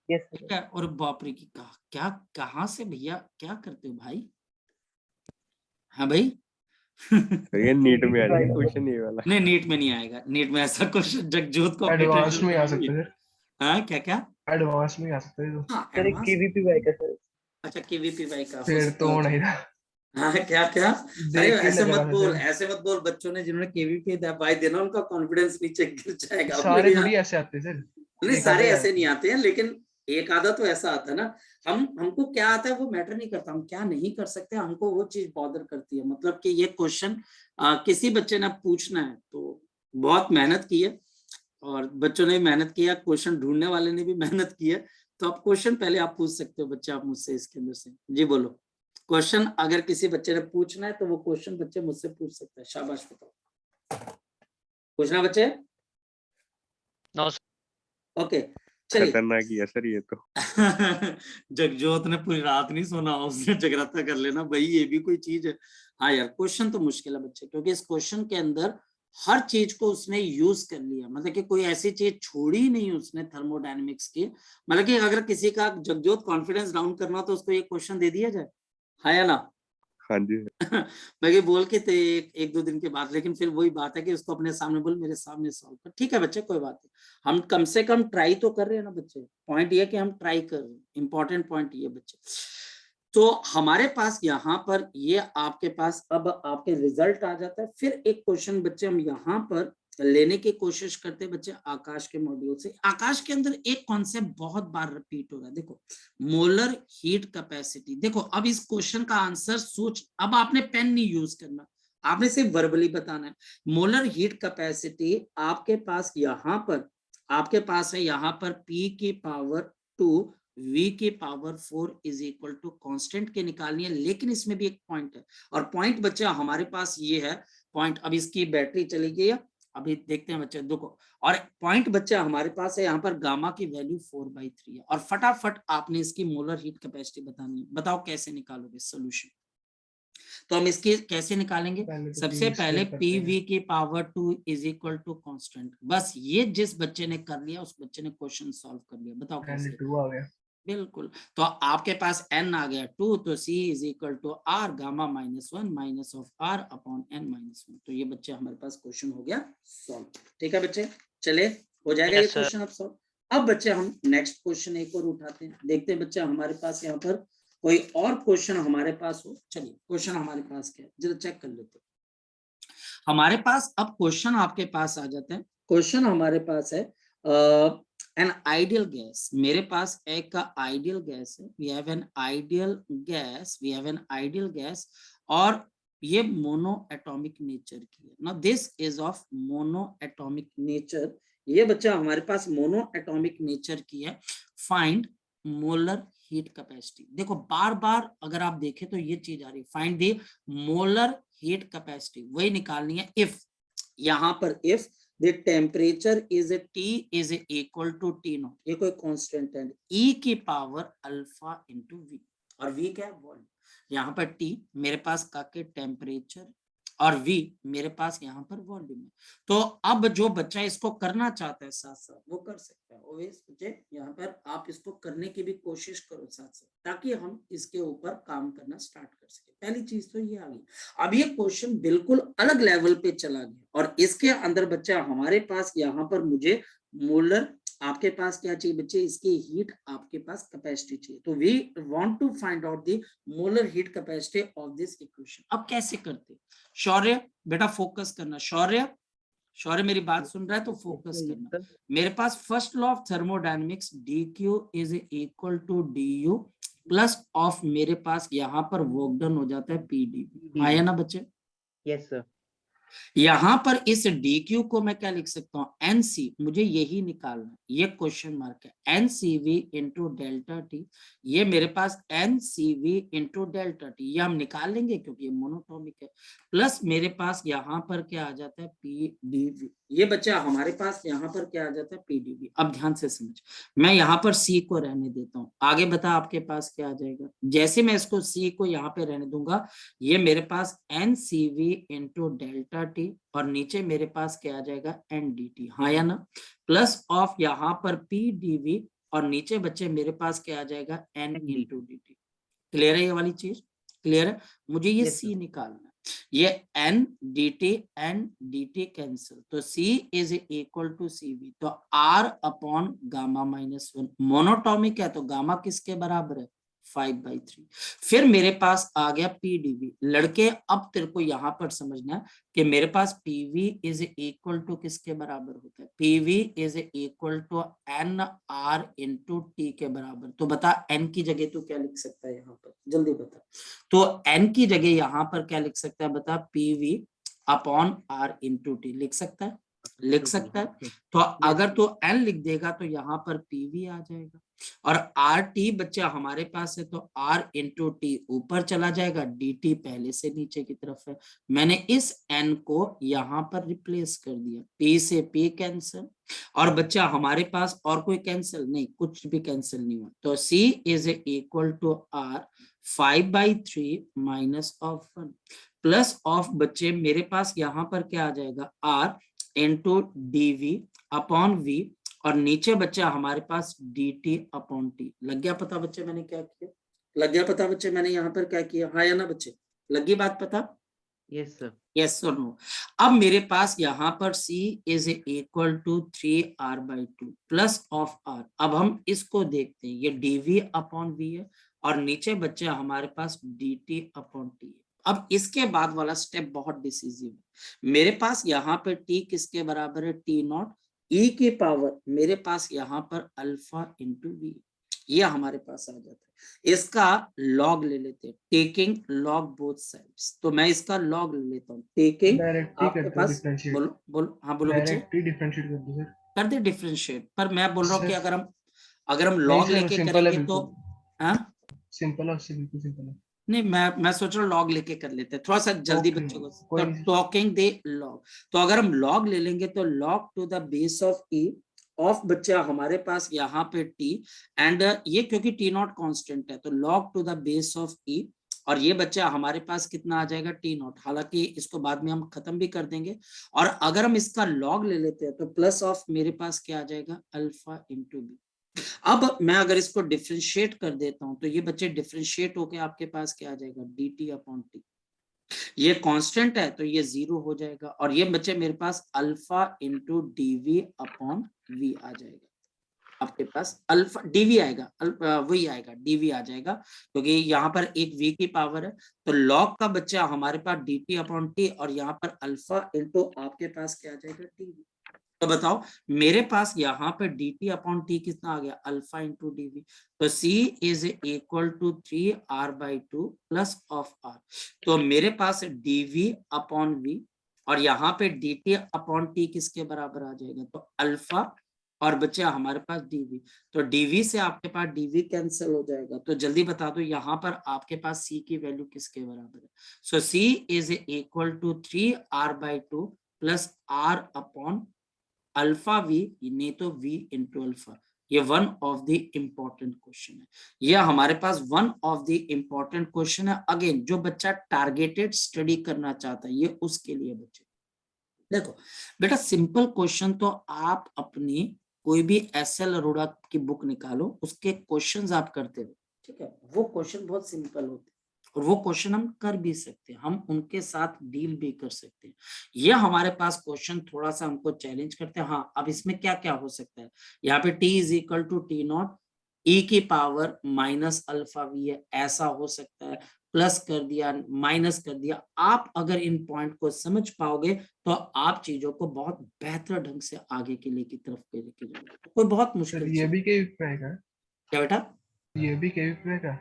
यस ठीक है। और बाप रे की क्या कहाँ से भैया क्या करते हो भाई, हाँ भाई ये नीट में आ जाएगा क्वेश्चन ये वाला। नहीं नीट में नहीं आएगा, नीट में ऐसा क्वेश्चन जगजोत को अपनी एडवांस टेंशन में आ नहीं सकता है। है सर, हाँ क्या क्या, एडवांस में आ सकता है तो हाँ सर, एक एडवांस, केवीपी बाय का सर। अच्छा केवीपी का फिर तो नहीं रहा, हाँ क्या क्या, अरे देख के ऐसे लग मत रहा था बोल, सर। ऐसे मत बोल, बच्चों ने जिन्होंने केवीपी भाई देना उनका कॉन्फिडेंस नीचे गिर जाएगा। अब सारे मेरे थोड़ी यहाँ ऐसे आते हैं सर, नहीं एक सारे आधे ऐसे आते नहीं हैं। आते हैं, लेकिन एक आधा तो ऐसा आता है ना। हमको क्या आता है वो मैटर नहीं करता, हम क्या नहीं कर सकते, हमको वो चीज बॉदर करती है। मतलब कि ये क्वेश्चन किसी बच्चे ने पूछना है तो बहुत मेहनत की है, और बच्चों ने भी मेहनत किया, क्वेश्चन ढूंढने वाले ने भी मेहनत की है। तो अब क्वेश्चन पहले आप पूछ सकते हो बच्चे, आप मुझसे इसके अंदर से जी बोलो। क्वेश्चन अगर किसी बच्चे ने पूछना है तो वो क्वेश्चन बच्चे मुझसे पूछ सकते हैं, शाबाश बताओ, पूछना बच्चे। No, sir. ओके चलिए खतरनाक ही है सर ये तो। जगजोत ने पूरी रात नहीं सोना, उसने जगराता कर लेना भाई, ये भी कोई चीज है। हाँ यार क्वेश्चन तो मुश्किल है बच्चे, क्योंकि इस क्वेश्चन के अंदर हर चीज को उसने यूज कर लिया, मतलब कि कोई ऐसी चीज छोड़ी नहीं उसने थर्मोडायनेमिक्स की। मतलब कि अगर किसी का जगजोत कॉन्फिडेंस डाउन करना हो तो उसको ये क्वेश्चन दे दिया जाए, हाँ या ना हाँ जी मैं ये बोल के थे एक दो दिन के बाद, लेकिन फिर वही बात है कि उसको अपने सामने बोल, मेरे सामने सॉल्व कर, ठीक है बच्चे कोई बात नहीं, हम कम से कम ट्राई तो कर रहे हैं ना बच्चे, पॉइंट ये कि हम ट्राई कर रहे हैं, इंपॉर्टेंट पॉइंट ये बच्चे। तो हमारे पास यहाँ पर ये आपके पास अब आपके रिजल्ट आ जाता है। फिर एक क्वेश्चन बच्चे हम यहाँ पर लेने की कोशिश करते हैं बच्चे आकाश के मॉड्यूल से। आकाश के अंदर एक कॉन्सेप्ट बहुत बार रिपीट हो रहा है, देखो मोलर हीट कैपेसिटी। देखो अब इस क्वेश्चन का आंसर सोच, अब आपने पेन नहीं यूज करना, आपने सिर्फ वर्बली बताना है। मोलर हीट कैपेसिटी आपके पास यहाँ पर, आपके पास है यहाँ पर P की पावर 2 V की power 4 is equal to constant के निकालनी है। लेकिन इसमें भी एक पॉइंट है, और पॉइंट बच्चा हमारे पास ये है पॉइंट, अब इसकी बैटरी चली गई है, अभी देखते हैं बच्चे, देखो और पॉइंट बच्चा हमारे पास है यहाँ पर गामा की वैल्यू 4/3 है और फटाफट आपने इसकी मोलर हीट कैपेसिटी बतानी है। बताओ कैसे निकालोगे सोल्यूशन? तो हम इसकी कैसे निकालेंगे? पहले तो सबसे PV पहले स्क्वायर करते हैं। PV की power 2 is equal to constant. बस ये जिस बच्चे ने कर लिया उस बच्चे ने क्वेश्चन सॉल्व कर लिया। बताओ कैसे? And 2 आ गया। बिल्कुल। तो आपके पास n आ गया 2, तो C is equal to R gamma -1 minus of R upon n -1। तो ये बच्चे हमारे पास क्वेश्चन हो गया सॉल्व। ठीक है बच्चे, चले हो जाएगा ये Yes, sir. क्वेश्चन अब सॉल्व। अब बच्चे हम नेक्स्ट क्वेश्चन एक और उठाते हैं, देखते हैं बच्चे हमारे पास यहाँ पर कोई और क्वेश्चन हमारे पास हो। चलिए क्वेश्चन हमारे पास क्या है जरा चेक कर लेते हैं। हमारे पास अब क्वेश्चन आपके पास आ जाते हैं। क्वेश्चन हमारे पास है एन आइडियल गैस। मेरे पास एक आइडियल गैस है, we have an ideal gas, we have an ideal gas और ये मोनो एटॉमिक नेचर की है। Now this is of mono atomic nature. ये बच्चा हमारे पास मोनो एटॉमिक नेचर की है। Find molar heat capacity. देखो बार बार अगर आप देखें तो ये चीज आ रही है, find the molar heat capacity, वही निकालनी है। इफ यहाँ पर if the temperature is a T is equal to T naught, ये कोई कांस्टेंट है, E की पावर अल्फा इंटू V और V क्या है? वॉल्यूम। यहाँ पर T मेरे पास का के टेम्परेचर और V मेरे पास यहाँ पर वॉल्यूम है। तो अब जो बच्चा इसको करना चाहता है साथ साथ वो कर सकता है। ओवेस बच्चे यहाँ पर आप इसको करने की भी कोशिश करो साथ साथ, ताकि हम इसके ऊपर काम करना स्टार्ट कर सके। पहली चीज तो ये आ गई। अब ये क्वेश्चन बिल्कुल अलग लेवल पे चला गया और इसके अंदर बच्चा हमारे पास यहाँ पर मुझे मोलर, आपके पास क्या चाहिए बच्चे? इसकी हीट आपके पास कैपेसिटी चाहिए। तो we want to find out the molar heat capacity of this equation. अब कैसे करते? शौर्य बेटा फोकस करना। शौर्य, शौर्य मेरी बात सुन रहा है तो फोकस करना। मेरे पास first law of thermodynamics dq is equal to du plus of मेरे पास यहाँ पर वर्क डन हो जाता है pdv। आया ना बच्चे? Yes sir. यहाँ पर इस dq को मैं क्या लिख सकता हूँ? nc, मुझे यही निकालना है, ये क्वेश्चन मार्क है। ncv इंटू डेल्टा टी, ये मेरे पास ncv इंटू डेल्टा टी, ये हम निकाल लेंगे क्योंकि ये मोनोटॉमिक है। प्लस मेरे पास यहाँ पर क्या आ जाता है? pdv। ये बच्चा हमारे पास यहाँ पर क्या आ जाता है? pdv। अब ध्यान से समझ, मैं यहाँ पर c को रहने देता हूँ, आगे बता आपके पास क्या आ जाएगा? जैसे मैं इसको c को यहाँ पे रहने दूंगा, ये मेरे पास ncv इंटू डेल्टा टी और नीचे मेरे पास क्या आ जाएगा? ndt। हाँ या ना? प्लस ऑफ यहाँ पर pdv और नीचे बच्चे मेरे पास क्या आ जाएगा? n into dt। क्लियर है ये वाली चीज? क्लियर है? मुझे ये Yes, c sir. निकालना है। ये n dt कैंसिल, तो c is equal to cv, तो r अपॉन गामा -1। मोनोटॉमिक है तो गामा किसके बराबर है? 5/3। फिर मेरे पास आ गया pdv। लड़के अब तेरे को यहाँ पर समझना है कि मेरे पास pv इज इक्वल टू किसके बराबर होता है? pv is equal to nr into T के बराबर। तो बता n की जगह तू क्या लिख सकता है यहाँ पर? जल्दी बता। तो n की जगह यहाँ पर क्या लिख सकता है? बता। pv upon r into T लिख सकता है? लिख सकता है। तो अगर तो n लिख देगा तो यहाँ पर pv आ जाएगा और rt बच्चा हमारे पास है तो r इंटू टी ऊपर चला जाएगा, dt पहले से नीचे की तरफ है। मैंने इस n को यहाँ पर रिप्लेस कर दिया, p से p कैंसिल और बच्चा हमारे पास और कोई कैंसिल नहीं, कुछ भी कैंसिल नहीं हुआ। तो c is equal to r 5/3 minus of 1 plus of बच्चे मेरे पास यहाँ पर क्या आ जाएगा? r into dv upon v और नीचे बच्चा हमारे पास dt अपॉन t। लग गया पता बच्चे मैंने क्या किया? लग गया पता बच्चे मैंने यहाँ पर क्या किया? हाँ या ना बच्चे? लगी बात पता? Yes sir. यस और नो? अब मेरे पास यहाँ पर c is equal to 3r/2 plus of r। अब हम इसको देखते हैं, ये dv अपॉन v है और नीचे बच्चे हमारे पास dt अपॉन t है। अब इसके बाद वाला स्टेप बहुत डिसिसिव है। मेरे पास यहाँ पर t किसके बराबर है? t नॉट, e की पावर मेरे पास यहाँ पर अल्फा इंटू v, ये हमारे पास आ जाता है। इसका लॉग ले लेते हैं, टेकिंग लॉग बोथ साइड्स। तो मैं इसका लॉग ले लेता हूँ, टेकिंग डायरेक्टली आपके कर दो पास। डिफरेंशिएट। बोलो बोलो, हाँ बोलो बच्चे। डायरेक्टली डिफरेंशिएट कर दो सर। कर दे डिफरेंशिएट, पर मैं बोल रहा हूँ कि सर अगर हम नहीं लॉग सर, लेके सिंपल है करेंगे तो बिल्कुल। हाँ सिंपल है, उससे बिल्कुल सिंपल है। नहीं, मैं सोच रहा हूँ लॉग लेके कर लेते हैं, थोड़ा सा जल्दी Okay, बच्चों को। कोई तो नहीं। टॉकिंग दे लॉग, तो अगर हम लॉग ले लेंगे तो log to the base of E of बच्चा हमारे पास यहाँ पे टी, एंड ये क्योंकि टी नॉट कांस्टेंट है तो log to the base of e, और ये बच्चा हमारे पास कितना आ जाएगा टी नॉट, हालांकि इसको बाद में हम खत्म भी कर देंगे। और अगर हम इसका लॉग ले लेते हैं तो प्लस ऑफ मेरे पास क्या आ जाएगा अल्फा इंटू बी। अब मैं अगर इसको डिफ्रेंशिएट कर देता हूं तो ये बच्चे डिफ्रेंशिएट होके आपके पास क्या आ जाएगा डी टी अपॉन टी, ये कांस्टेंट है तो ये 0 हो जाएगा, और ये बच्चे मेरे पास alpha into dV upon V आ जाएगा। आपके पास अल्फा डीवी आएगा, वही आएगा डीवी आ जाएगा, क्योंकि यहाँ पर एक वी की पावर है। तो लॉग का बच्चा हमारे पास डी टी अपॉन टी, और यहाँ पर अल्फा इंटू आपके पास क्या आ जाएगा टीवी। तो बताओ मेरे पास यहाँ पे डी टी अपॉन टी कितना आ गया अल्फा इंटू डीवी, तो C is equal to 3r/2 plus of r। तो मेरे पास dv अपॉन v, और यहाँ पे dt अपॉन t किसके बराबर आ जाएगा, तो अल्फा और बच्चा हमारे पास dv, तो dv से आपके पास dv कैंसिल हो जाएगा। तो जल्दी बता दो यहाँ पर आपके पास c की वैल्यू किसके बराबर है, so C is equal to 3r/2 plus r upon alpha V, नहीं तो v इंटू अल्फा। ये one of the important question है, ये हमारे पास one of the important question है। अगेन जो बच्चा टारगेटेड स्टडी करना चाहता है ये उसके लिए बच्चे देखो बेटा, सिंपल क्वेश्चन तो आप अपनी कोई भी एसएल अरोड़ा की बुक निकालो, उसके क्वेश्चंस आप करते हो, ठीक है, वो क्वेश्चन बहुत सिंपल होते हैं और वो क्वेश्चन हम कर भी सकते हैं, हम उनके साथ डील भी कर सकते हैं। ये हमारे पास क्वेश्चन थोड़ा सा हमको चैलेंज करते हैं। हाँ, अब इसमें क्या क्या हो सकता है, यहाँ पे t is equal to T not e की पावर माइनस अल्फा वी है, ऐसा हो सकता है, प्लस कर दिया माइनस कर दिया। आप अगर इन पॉइंट को समझ पाओगे तो आप चीजों को बहुत बेहतर ढंग से आगे के लिए की तरफ लेके जाओगे, तो कोई बहुत सर मुश्किल ये चीज भी केवी पे आएगा, क्या बेटा, ये भी केवी पे आएगा,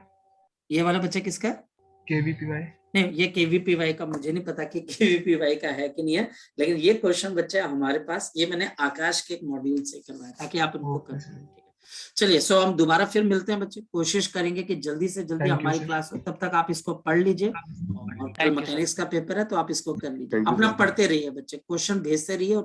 ये वाला बच्चा किसका है? केवीपीवाई। नहीं, ये केवीपीवाई का मुझे नहीं पता कि केवीपीवाई का है कि नहीं है, लेकिन ये क्वेश्चन बच्चे हमारे पास, ये मैंने आकाश के एक मॉड्यूल से करवाया ताकि आप इनको कर सकें। चलिए, सो हम दोबारा फिर मिलते हैं बच्चे, कोशिश करेंगे कि जल्दी से जल्दी Thank you, हमारी sir. क्लास हो, तब तक आप इसको पढ़ लीजिए, और कल Thank you, sir. मैकेनिक्स का पेपर है तो आप इसको कर लीजिए। Thank you, अपना sir. पढ़ते रहिए बच्चे, क्वेश्चन भेजते रहिए और